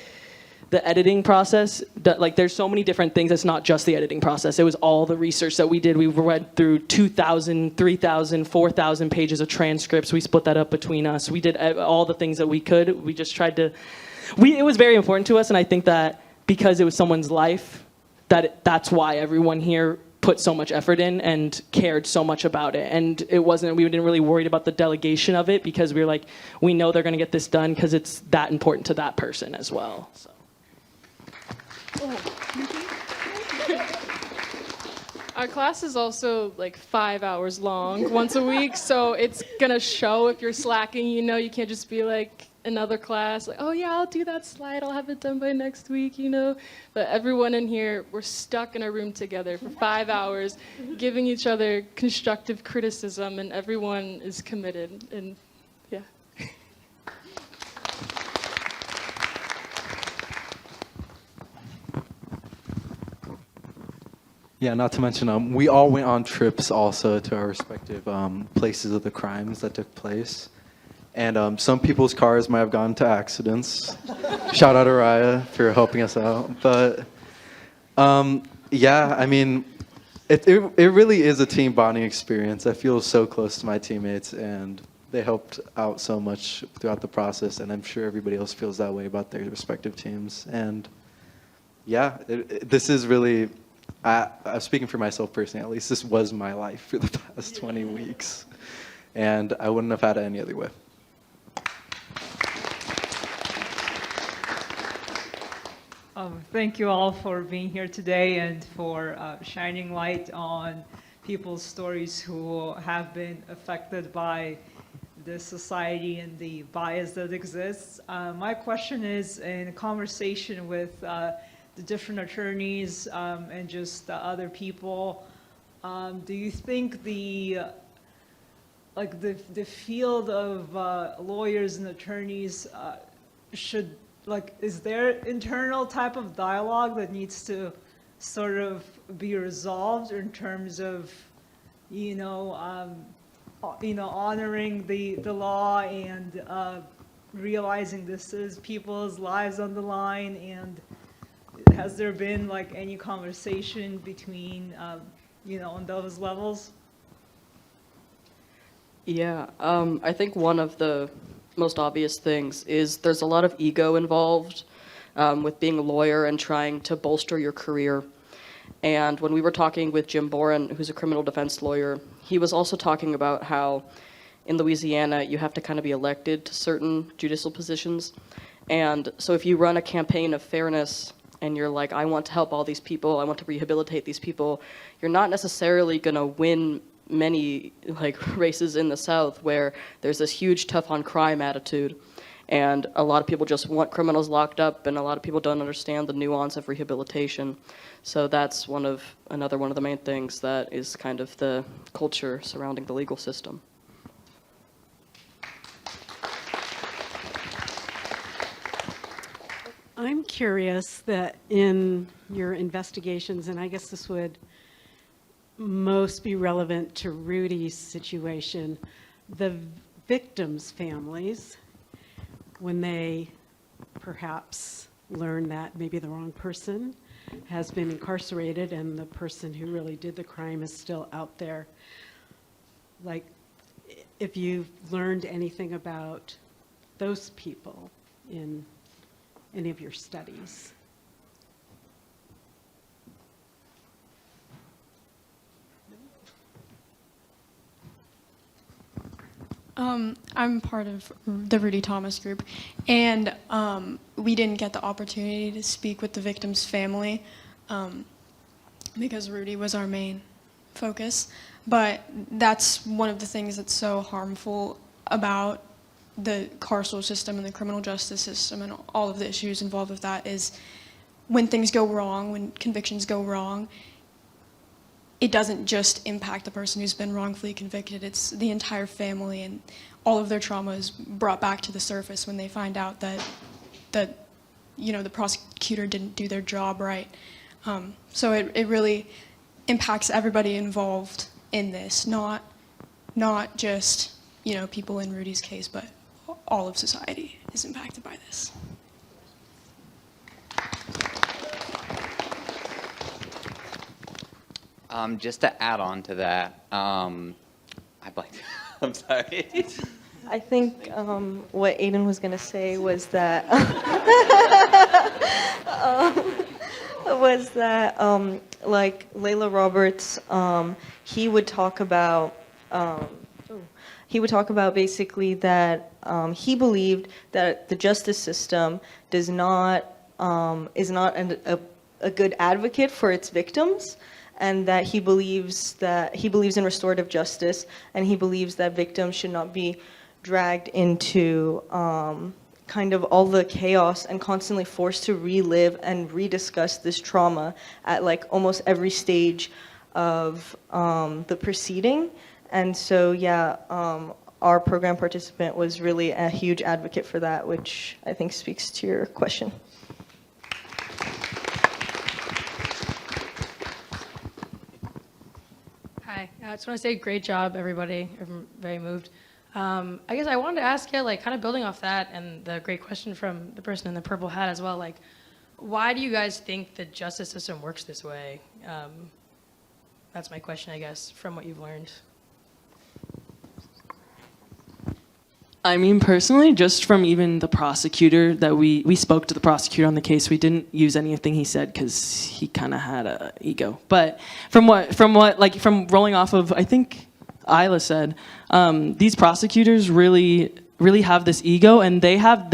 the editing process, like there's so many different things. It's not just the editing process. It was all the research that we did. We read through 2,000, 3,000, 4,000 pages of transcripts. We split that up between us. We did all the things that we could. We just tried to, it was very important to us, and I think that because it was someone's life, that's why everyone here put so much effort in and cared so much about it. And we didn't really worry about the delegation of it because we were like, we know they're gonna get this done because it's that important to that person as well, so. Our class is also like 5 hours long once a week, so it's gonna show if you're slacking. You can't just be like another class, like, oh yeah, I'll do that slide, I'll have it done by next week, But everyone in here, we're stuck in a room together for 5 hours, giving each other constructive criticism, and everyone is committed, and yeah. Yeah, not to mention, we all went on trips also to our respective places of the crimes that took place. And some people's cars might have gone into accidents. Shout out to Raya for helping us out. But yeah, I mean, it really is a team bonding experience. I feel so close to my teammates, and they helped out so much throughout the process. And I'm sure everybody else feels that way about their respective teams. And yeah, this is really, I'm speaking for myself personally, at least this was my life for the past 20 weeks. And I wouldn't have had it any other way. Thank you all for being here today and for shining light on people's stories who have been affected by the society and the bias that exists. My question is, in a conversation with the different attorneys and just the other people, do you think the field of lawyers and attorneys should, is there internal type of dialogue that needs to sort of be resolved in terms of, honoring the law and realizing this is people's lives on the line? And has there been any conversation between, on those levels? Yeah, I think one of the most obvious things is there's a lot of ego involved with being a lawyer and trying to bolster your career. And when we were talking with Jim Boren, who's a criminal defense lawyer, he was also talking about how in Louisiana you have to kind of be elected to certain judicial positions. And so if you run a campaign of fairness and you're like, I want to help all these people, I want to rehabilitate these people, you're not necessarily going to win many races in the South where there's this huge tough on crime attitude. And a lot of people just want criminals locked up, and a lot of people don't understand the nuance of rehabilitation. So that's another one of the main things that is kind of the culture surrounding the legal system. I'm curious that in your investigations, and I guess this would most be relevant to Rudy's situation, the victims' families, when they perhaps learn that maybe the wrong person has been incarcerated and the person who really did the crime is still out there. If you've learned anything about those people in any of your studies. I'm part of the Rudy Thomas group, and we didn't get the opportunity to speak with the victim's family because Rudy was our main focus. But that's one of the things that's so harmful about the carceral system and the criminal justice system and all of the issues involved with that is when things go wrong, when convictions go wrong, it doesn't just impact the person who's been wrongfully convicted, it's the entire family, and all of their trauma is brought back to the surface when they find out that the prosecutor didn't do their job right. So it really impacts everybody involved in this, not just people in Rudy's case, but all of society is impacted by this. Just to add on to that, I'd like to, I'm sorry. I think what Aiden was going to say was that Layla Roberts, he would talk about basically that he believed that the justice system is not a good advocate for its victims, and that he believes in restorative justice, and he believes that victims should not be dragged into kind of all the chaos and constantly forced to relive and rediscuss this trauma at almost every stage of the proceeding. And so our program participant was really a huge advocate for that, which I think speaks to your question. Hi, I just want to say great job, everybody. I'm very moved. I guess I wanted to ask you, kind of building off that and the great question from the person in the purple hat as well, why do you guys think the justice system works this way? That's my question, I guess, from what you've learned. I mean, personally, just from even the prosecutor that we spoke to the prosecutor on the case, we didn't use anything he said because he kind of had an ego. But from rolling off of, I think Isla said, these prosecutors really have this ego, and they have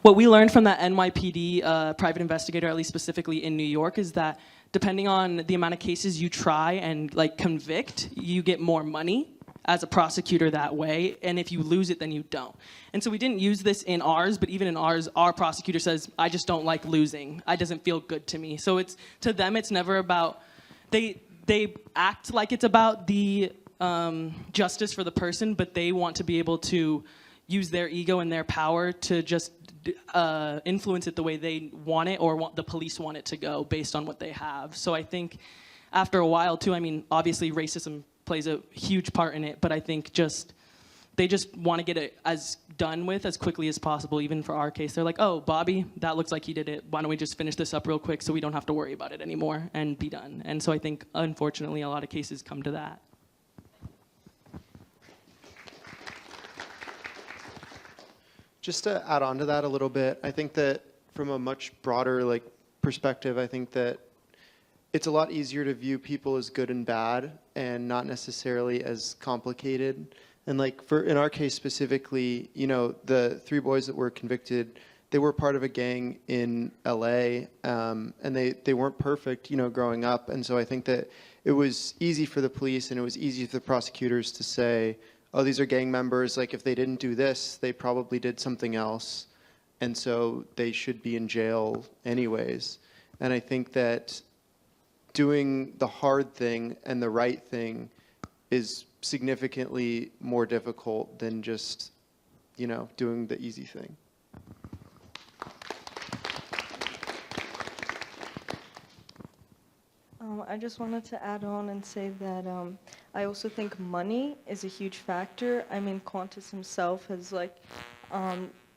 what we learned from that NYPD private investigator, at least specifically in New York, is that depending on the amount of cases you try and like convict, you get more money as a prosecutor that way, and if you lose it, then you don't. And so we didn't use this in ours, but even in ours, our prosecutor says, I just don't like losing. It doesn't feel good to me. So it's, to them, it's never about, they act like it's about the justice for the person, but they want to be able to use their ego and their power to just influence it the way they want it or want the police want it to go based on what they have. So I think after a while too, I mean, obviously racism plays a huge part in it, but I think they just want to get it as done with as quickly as possible. Even for our case, they're like, oh, Bobby, that looks like he did it. Why don't we just finish this up real quick so we don't have to worry about it anymore and be done? And so I think, unfortunately, a lot of cases come to that. Just to add on to that a little bit, I think that from a much broader perspective, I think that it's a lot easier to view people as good and bad and not necessarily as complicated. And in our case specifically, the 3 boys that were convicted, they were part of a gang in LA, and they weren't perfect, growing up. And so I think that it was easy for the police and it was easy for the prosecutors to say, oh, these are gang members. If they didn't do this, they probably did something else. And so they should be in jail anyways. And I think that doing the hard thing and the right thing is significantly more difficult than just, doing the easy thing. I just wanted to add on and say that I also think money is a huge factor. I mean, Qantas himself has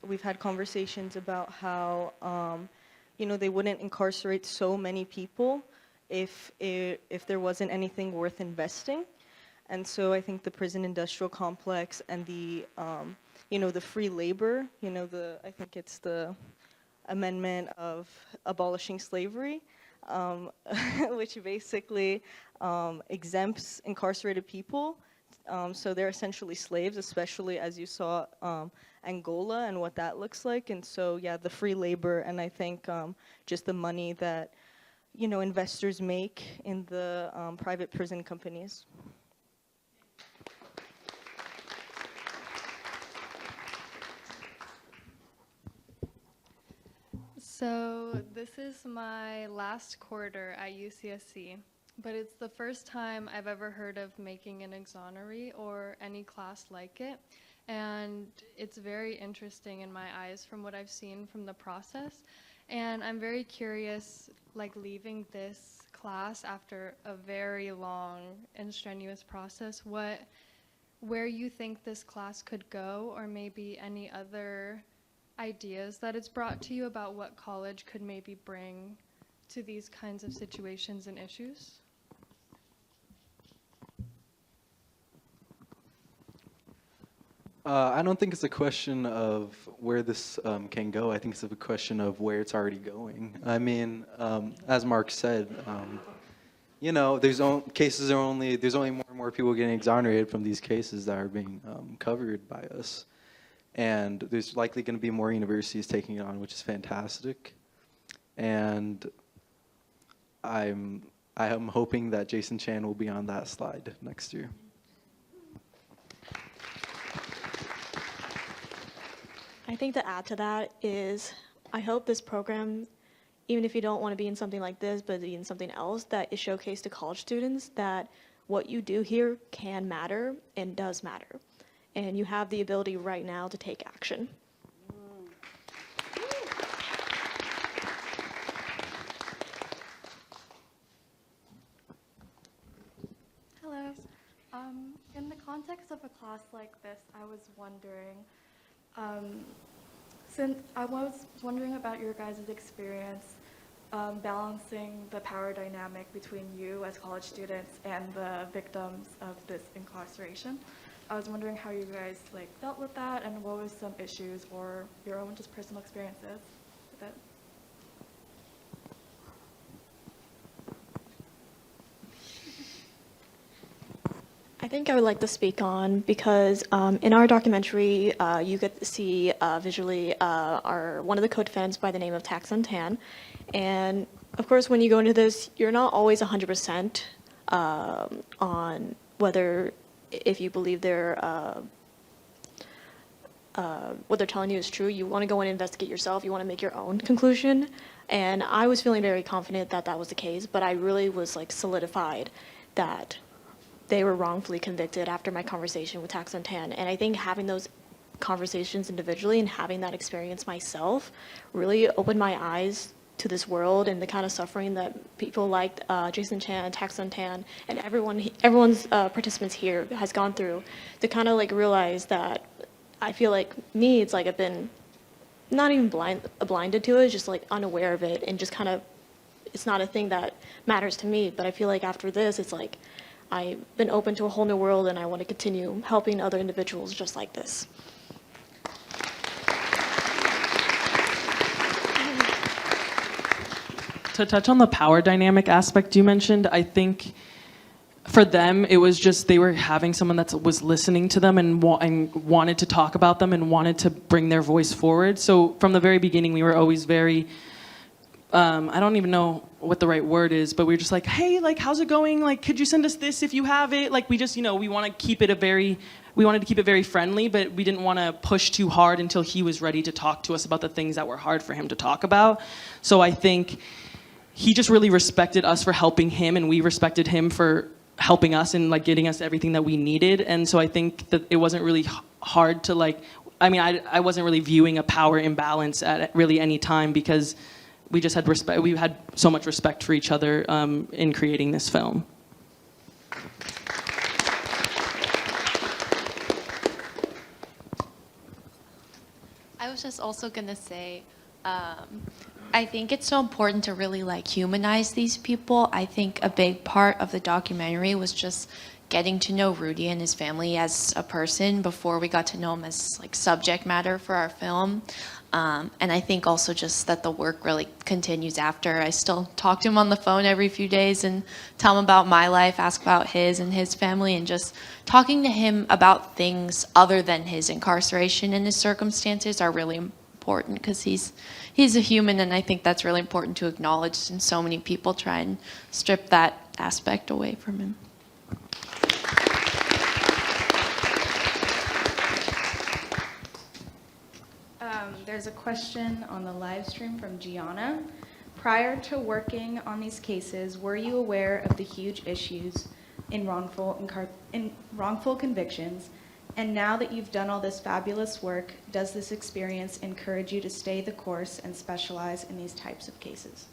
we've had conversations about how, they wouldn't incarcerate so many people if there wasn't anything worth investing. And so I think the prison industrial complex and the free labor, I think it's the amendment of abolishing slavery, which basically exempts incarcerated people. So they're essentially slaves, especially as you saw Angola and what that looks like. And so, yeah, the free labor and I think just the money that, investors make in the private prison companies. So this is my last quarter at UCSC, but it's the first time I've ever heard of Making an Exoneree or any class like it, and it's very interesting in my eyes from what I've seen from the process, and I'm very curious, leaving this class after a very long and strenuous process, where you think this class could go, or maybe any other ideas that it's brought to you about what college could maybe bring to these kinds of situations and issues? I don't think it's a question of where this can go. I think it's a question of where it's already going. I mean, as Mark said, there's only more and more people getting exonerated from these cases that are being covered by us. And there's likely going to be more universities taking it on, which is fantastic. And I am hoping that Jason Chan will be on that slide next year. I think to add to that is I hope this program, even if you don't want to be in something like this, but in something else, that is showcased to college students that what you do here can matter and does matter. And you have the ability right now to take action. Hello. In the context of a class like this, I was wondering, about your guys' experience balancing the power dynamic between you as college students and the victims of this incarceration. I was wondering how you guys dealt with that and what was some issues or your own just personal experiences with it. I think I would like to speak on because in our documentary, you get to see visually one of the co-defendants by the name of Tak Sun Tan, and of course, when you go into this, you're not always 100% on whether, if you believe what they're telling you is true. You want to go in and investigate yourself. You want to make your own conclusion. And I was feeling very confident that that was the case, but I really was like solidified that they were wrongfully convicted after my conversation with Tax on Tan. And I think having those conversations individually and having that experience myself really opened my eyes to this world and the kind of suffering that people like Jason Chan, Tax on Tan, and everyone's participants here has gone through, to kind of like realize that I feel like me, it's like I've been not even blinded to it, just like unaware of it, and just kind of, it's not a thing that matters to me. But I feel like after this, it's like I've been open to a whole new world, and I want to continue helping other individuals just like this. To touch on the power dynamic aspect you mentioned, I think for them, it was just they were having someone that was listening to them and wanted to talk about them and wanted to bring their voice forward. So from the very beginning, we were always very, I don't even know what the right word is, but we were just like, hey, like, how's it going? Like, could you send us this if you have it? Like, we just, we want to keep it we wanted to keep it very friendly, but we didn't want to push too hard until he was ready to talk to us about the things that were hard for him to talk about. So I think he just really respected us for helping him, and we respected him for helping us and like getting us everything that we needed. And so I think that it wasn't really hard to I wasn't really viewing a power imbalance at really any time, because we just had respect. We had so much respect for each other in creating this film. I was just also gonna say, I think it's so important to really like humanize these people. I think a big part of the documentary was just getting to know Rudy and his family as a person before we got to know him as like subject matter for our film. And I think also just that the work really continues after. I still talk to him on the phone every few days and tell him about my life, ask about his and his family, and just talking to him about things other than his incarceration and his circumstances are really important, because he's a human, and I think that's really important to acknowledge, and so many people try and strip that aspect away from him. There's a question on the live stream from Gianna. Prior to working on these cases, were you aware of the huge issues in wrongful convictions? And now that you've done all this fabulous work, does this experience encourage you to stay the course and specialize in these types of cases?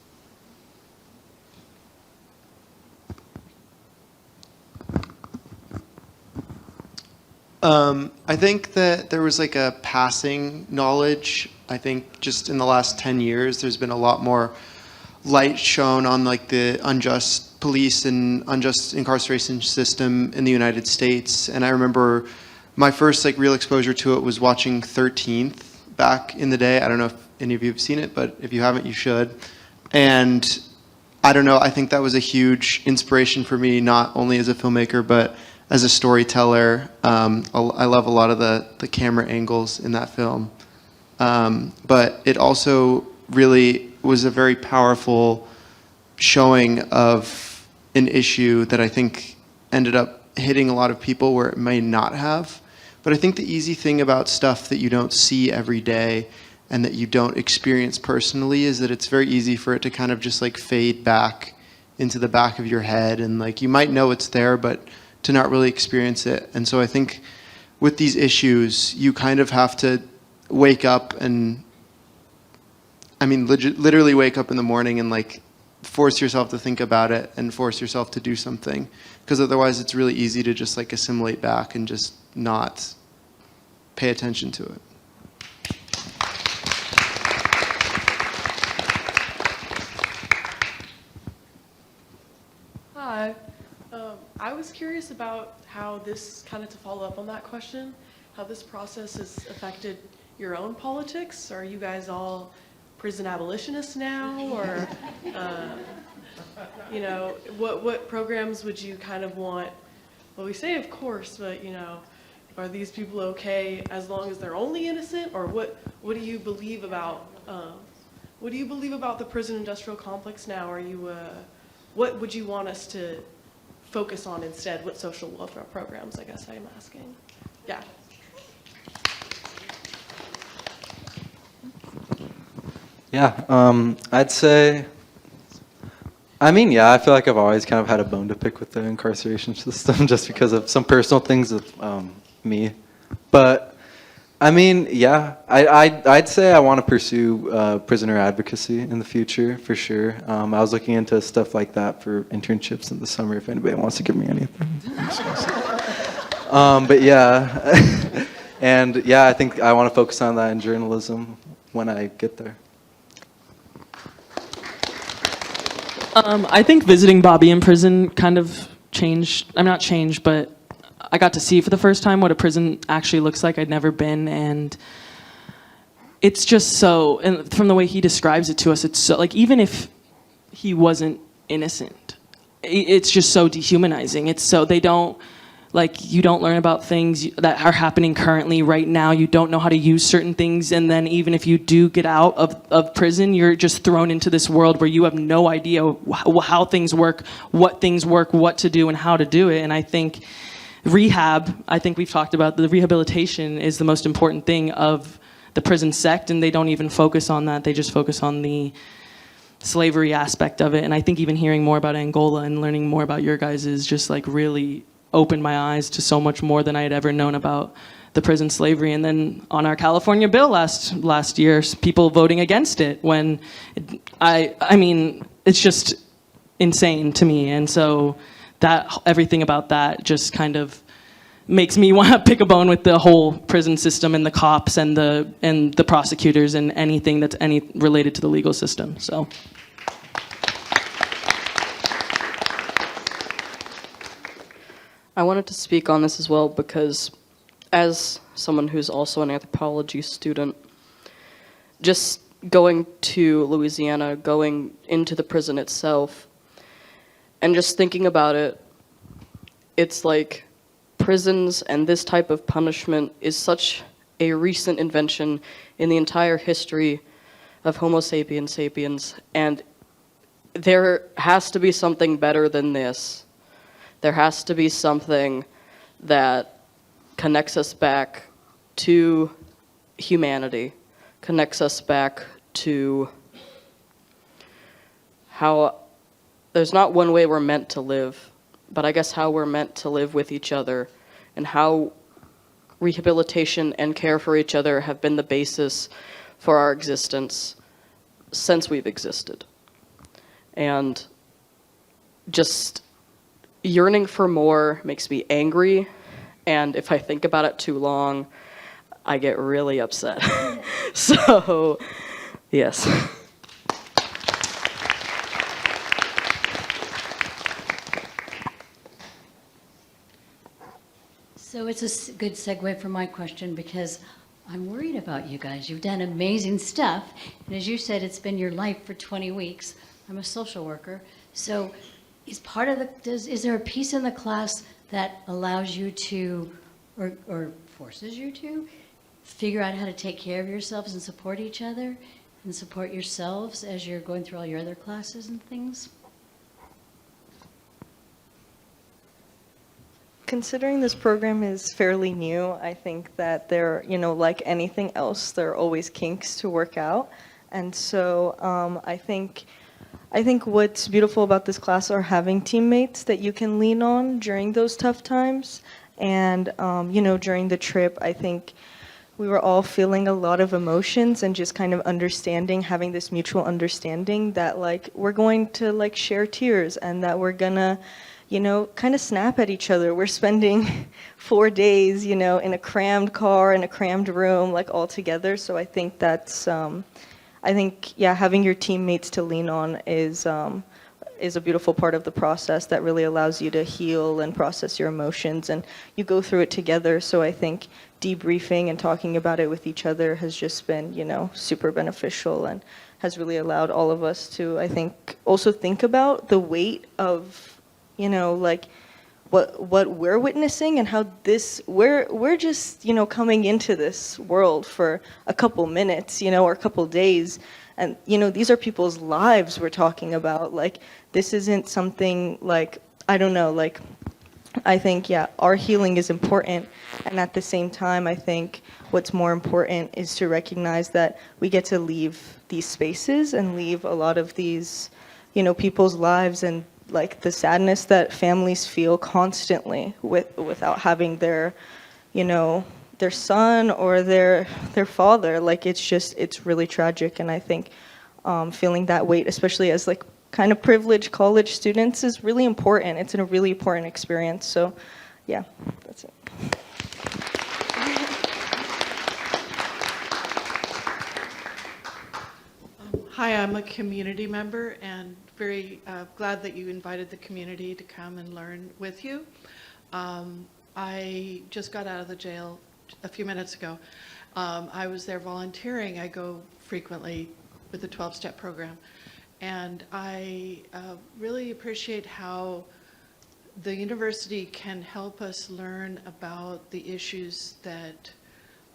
I think that there was like a passing knowledge. I think just in the last 10 years, there's been a lot more light shown on like the unjust police and unjust incarceration system in the United States. And I remember my first like real exposure to it was watching 13th back in the day. I don't know if any of you have seen it, but if you haven't, you should. And I don't know, I think that was a huge inspiration for me, not only as a filmmaker, but as a storyteller. I love a lot of the camera angles in that film. But it also really was a very powerful showing of an issue that I think ended up hitting a lot of people where it may not have. But I think the easy thing about stuff that you don't see every day and that you don't experience personally is that it's very easy for it to kind of just like fade back into the back of your head, and like you might know it's there, but to not really experience it. And so I think with these issues, you kind of have to wake up and, I mean, literally wake up in the morning and like force yourself to think about it and force yourself to do something, because otherwise it's really easy to just like assimilate back and just not pay attention to it. Hi. I was curious about how this, kind of to follow up on that question, how this process has affected your own politics. Are you guys all prison abolitionists now, or what programs would you kind of want? Well, we say of course, but are these people okay as long as they're only innocent, or what do you believe about What do you believe about the prison industrial complex now? Are you, what would you want us to focus on instead? What social welfare programs, I guess I'm asking. Yeah. Yeah, I'd say, I mean, yeah, I feel like I've always kind of had a bone to pick with the incarceration system just because of some personal things with me. But, I mean, yeah, I'd say I want to pursue prisoner advocacy in the future, for sure. I was looking into stuff like that for internships in the summer if anybody wants to give me anything. But yeah, and yeah, I think I want to focus on that in journalism when I get there. I think visiting Bobby in prison kind of changed, I'm not changed, but I got to see for the first time what a prison actually looks like. I'd never been, and it's just so, and from the way he describes it to us, it's so, like, even if he wasn't innocent, it's just so dehumanizing. It's so, they don't, like, you don't learn about things that are happening currently right now. You don't know how to use certain things. And then even if you do get out of prison, you're just thrown into this world where you have no idea how things work, what to do, and how to do it. And I think rehab, I think we've talked about the rehabilitation is the most important thing of the prison sect. And they don't even focus on that. They just focus on the slavery aspect of it. And I think even hearing more about Angola and learning more about your guys is just like really opened my eyes to so much more than I had ever known about the prison slavery. And then on our California bill last year, people voting against it when I mean, it's just insane to me. And so that everything about that just kind of makes me want to pick a bone with the whole prison system and the cops and the prosecutors and anything that's related to the legal system. So. I wanted to speak on this as well because as someone who's also an anthropology student, just going to Louisiana, going into the prison itself, and just thinking about it, it's like prisons and this type of punishment is such a recent invention in the entire history of Homo sapiens sapiens, and there has to be something better than this. There has to be something that connects us back to humanity, connects us back to how there's not one way we're meant to live, but I guess how we're meant to live with each other and how rehabilitation and care for each other have been the basis for our existence since we've existed. And just yearning for more makes me angry, and if I think about it too long, I get really upset. So, yes. So it's a good segue for my question because I'm worried about you guys. You've done amazing stuff, and as you said, it's been your life for 20 weeks. I'm a social worker, so is part of is there a piece in the class that allows you to, or forces you to, figure out how to take care of yourselves and support each other and support yourselves as you're going through all your other classes and things? Considering this program is fairly new, I think that there, like anything else, there are always kinks to work out. And so I think what's beautiful about this class are having teammates that you can lean on during those tough times. And, during the trip, I think we were all feeling a lot of emotions and just kind of understanding, having this mutual understanding that, like, we're going to, like, share tears and that we're gonna, kind of snap at each other. We're spending 4 days, in a crammed car, in a crammed room, like, all together. So I think that's, having your teammates to lean on is a beautiful part of the process that really allows you to heal and process your emotions, and you go through it together. So I think debriefing and talking about it with each other has just been, super beneficial and has really allowed all of us to, I think, also think about the weight of, like, what we're witnessing and how we're just, coming into this world for a couple minutes, or a couple days. And, these are people's lives we're talking about. Like, this isn't something like, I don't know, like, I think, yeah, our healing is important. And at the same time, I think what's more important is to recognize that we get to leave these spaces and leave a lot of these, people's lives and like the sadness that families feel constantly without having their, their son or their father. Like, it's really tragic. And I think feeling that weight, especially as like kind of privileged college students, is really important. It's a really important experience. So yeah, that's it. Hi, I'm a community member and very glad that you invited the community to come and learn with you. I just got out of the jail a few minutes ago. I was there volunteering. I go frequently with the 12-step program. And I really appreciate how the university can help us learn about the issues that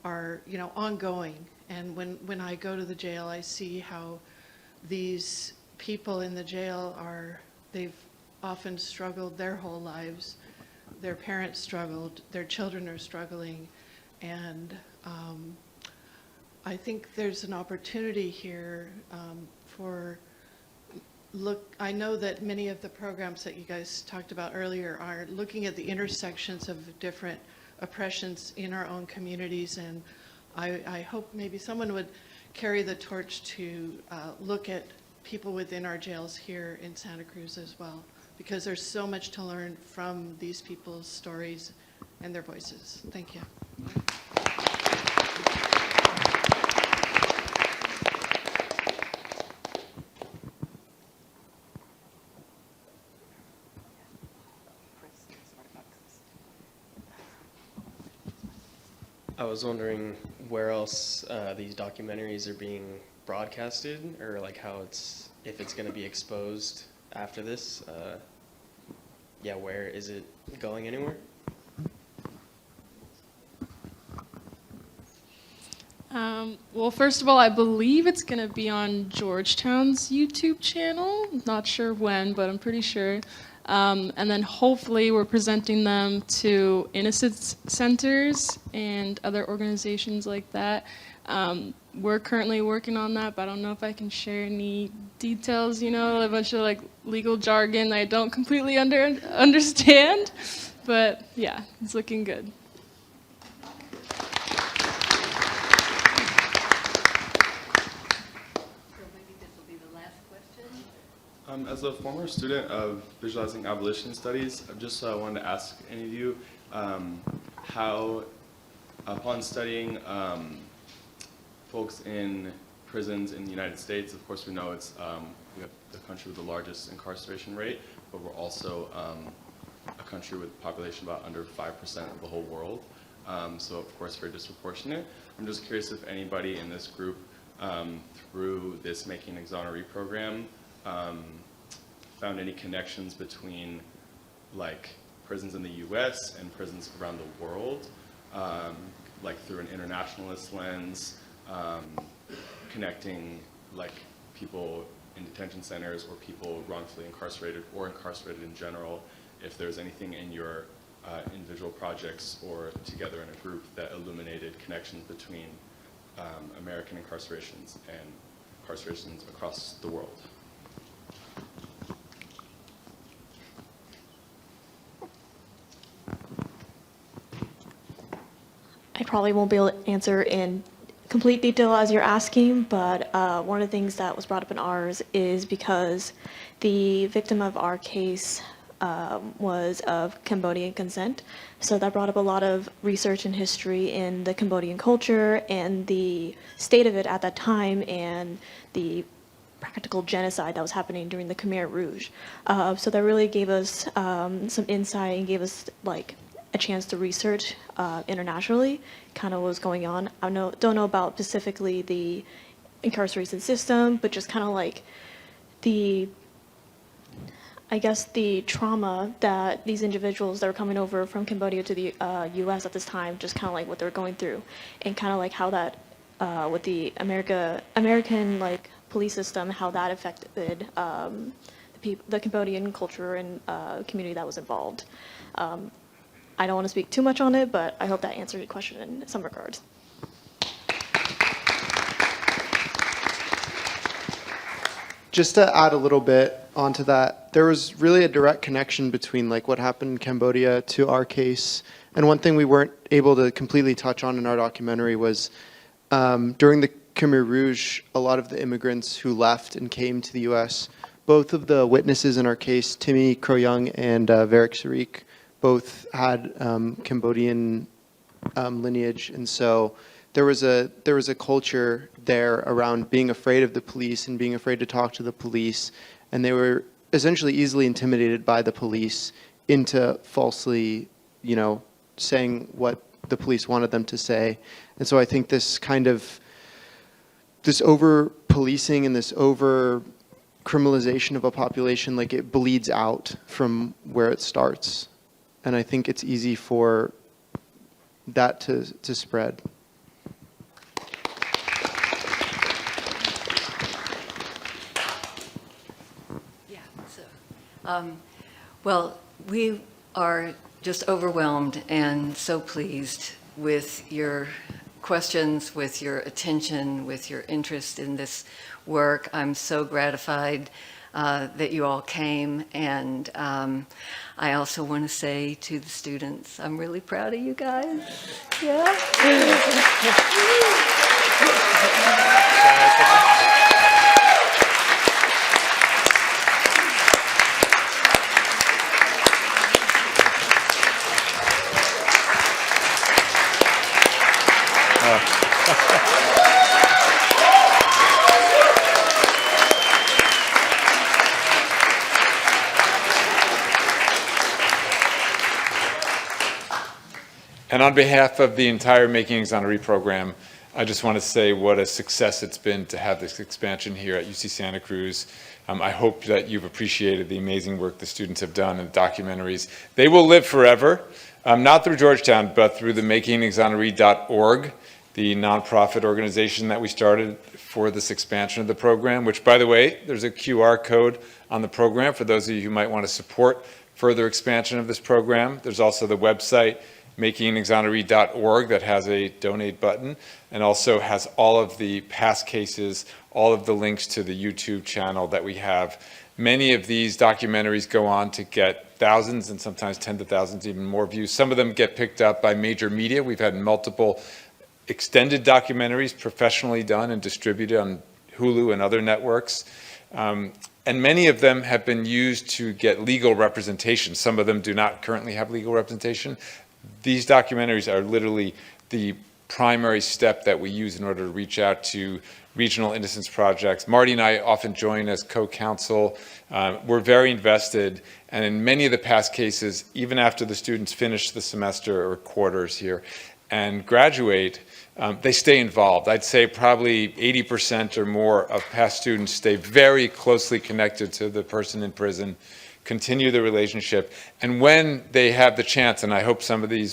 are, ongoing. And when I go to the jail, I see how these people in the jail they've often struggled their whole lives. Their parents struggled, their children are struggling, and I think there's an opportunity here I know that many of the programs that you guys talked about earlier are looking at the intersections of different oppressions in our own communities, and I hope maybe someone would carry the torch to look at people within our jails here in Santa Cruz as well, because there's so much to learn from these people's stories and their voices. Thank you. I was wondering where else these documentaries are being broadcasted, or like if it's going to be exposed after this. Yeah, where is it going anywhere? Well, first of all, I believe it's going to be on Georgetown's YouTube channel. Not sure when, but I'm pretty sure. And then hopefully we're presenting them to innocence centers and other organizations like that. We're currently working on that, but I don't know if I can share any details, a bunch of like legal jargon I don't completely understand. But yeah, it's looking good. As a former student of visualizing abolition studies, I just wanted to ask any of you how, upon studying folks in prisons in the United States, of course we know we have the country with the largest incarceration rate, but we're also a country with a population about under 5% of the whole world, so of course very disproportionate. I'm just curious if anybody in this group, through this Making an Exoneree program, found any connections between like prisons in the US and prisons around the world, like through an internationalist lens, connecting like people in detention centers or people wrongfully incarcerated or incarcerated in general, if there's anything in your individual projects or together in a group that illuminated connections between American incarcerations and incarcerations across the world. I probably won't be able to answer in complete detail as you're asking, but one of the things that was brought up in ours is because the victim of our case was of Cambodian descent. So that brought up a lot of research and history in the Cambodian culture and the state of it at that time and the practical genocide that was happening during the Khmer Rouge. So that really gave us some insight and gave us like a chance to research internationally kind of what was going on. I don't know about specifically the incarceration system, but just kind of like the, I guess, the trauma that these individuals that were coming over from Cambodia to the U.S. at this time, just kind of like what they were going through, and kind of like how that, with the American like police system, how that affected the Cambodian culture and community that was involved. I don't want to speak too much on it, but I hope that answered your question in some regards. Just to add a little bit onto that, there was really a direct connection between like what happened in Cambodia to our case. And one thing we weren't able to completely touch on in our documentary was during the Khmer Rouge, a lot of the immigrants who left and came to the U.S., both of the witnesses in our case, Timmy Kroyoung and Varick Sarik, both had Cambodian lineage. And so there was a culture there around being afraid of the police and being afraid to talk to the police, and they were essentially easily intimidated by the police into falsely, saying what the police wanted them to say. And so I think this over policing and this over criminalization of a population, like it bleeds out from where it starts, and I think it's easy for that to spread. Well, we are just overwhelmed and so pleased with your questions, with your attention, with your interest in this work. I'm so gratified that you all came, and I also want to say to the students, I'm really proud of you guys. Yeah. And on behalf of the entire Making an Exoneree program, I just want to say what a success it's been to have this expansion here at UC Santa Cruz. I hope that you've appreciated the amazing work the students have done in the documentaries. They will live forever, not through Georgetown, but through the makingexoneree.org, the nonprofit organization that we started for this expansion of the program, which, by the way, there's a QR code on the program for those of you who might want to support further expansion of this program. There's also the website, makingexoneree.org, that has a donate button and also has all of the past cases, all of the links to the YouTube channel that we have. Many of these documentaries go on to get thousands and sometimes tens of thousands, even more views. Some of them get picked up by major media. We've had multiple extended documentaries professionally done and distributed on Hulu and other networks. And many of them have been used to get legal representation. Some of them do not currently have legal representation. These documentaries are literally the primary step that we use in order to reach out to regional innocence projects. Marty and I often join as co-counsel. We're very invested, and in many of the past cases, even after the students finish the semester or quarters here and graduate, they stay involved. I'd say probably 80% or more of past students stay very closely connected to the person in prison, continue the relationship, and when they have the chance, and I hope some of the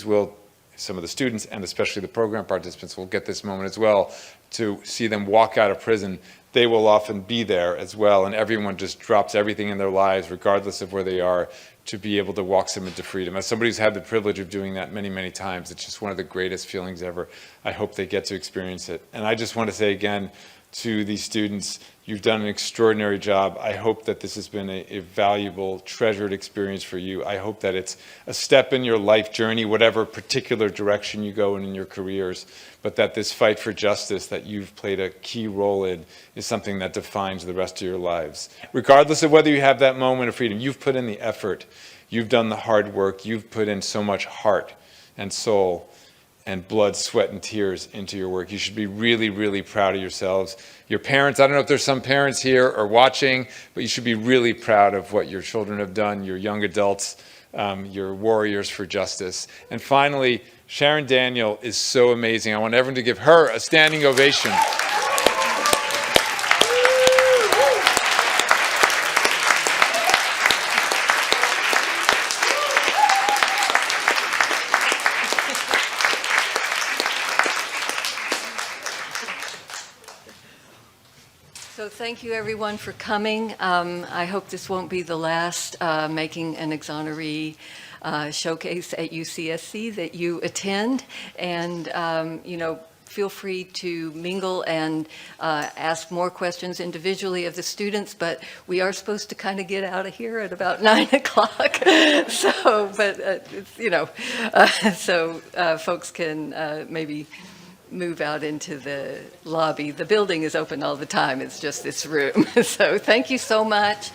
students and especially the program participants will get this moment as well, to see them walk out of prison, they will often be there as well, and everyone just drops everything in their lives, regardless of where they are, to be able to walk them into freedom. As somebody who's had the privilege of doing that many, many times, it's just one of the greatest feelings ever. I hope they get to experience it. And I just want to say again to these students, you've done an extraordinary job. I hope that this has been a valuable, treasured experience for you. I hope that it's a step in your life journey, whatever particular direction you go in your careers, but that this fight for justice that you've played a key role in is something that defines the rest of your lives. Regardless of whether you have that moment of freedom, you've put in the effort, you've done the hard work, you've put in so much heart and soul and blood, sweat, and tears into your work. You should be really, really proud of yourselves. Your parents, I don't know if there's some parents here or watching, but you should be really proud of what your children have done, your young adults, your warriors for justice. And finally, Sharon Daniel is so amazing. I want everyone to give her a standing ovation. So thank you, everyone, for coming. I hope this won't be the last Making an Exoneree showcase at UCSC that you attend. And, feel free to mingle and ask more questions individually of the students, but we are supposed to kind of get out of here at about 9 o'clock. So, but, folks can maybe move out into the lobby. The building is open all the time. It's just this room. So thank you so much.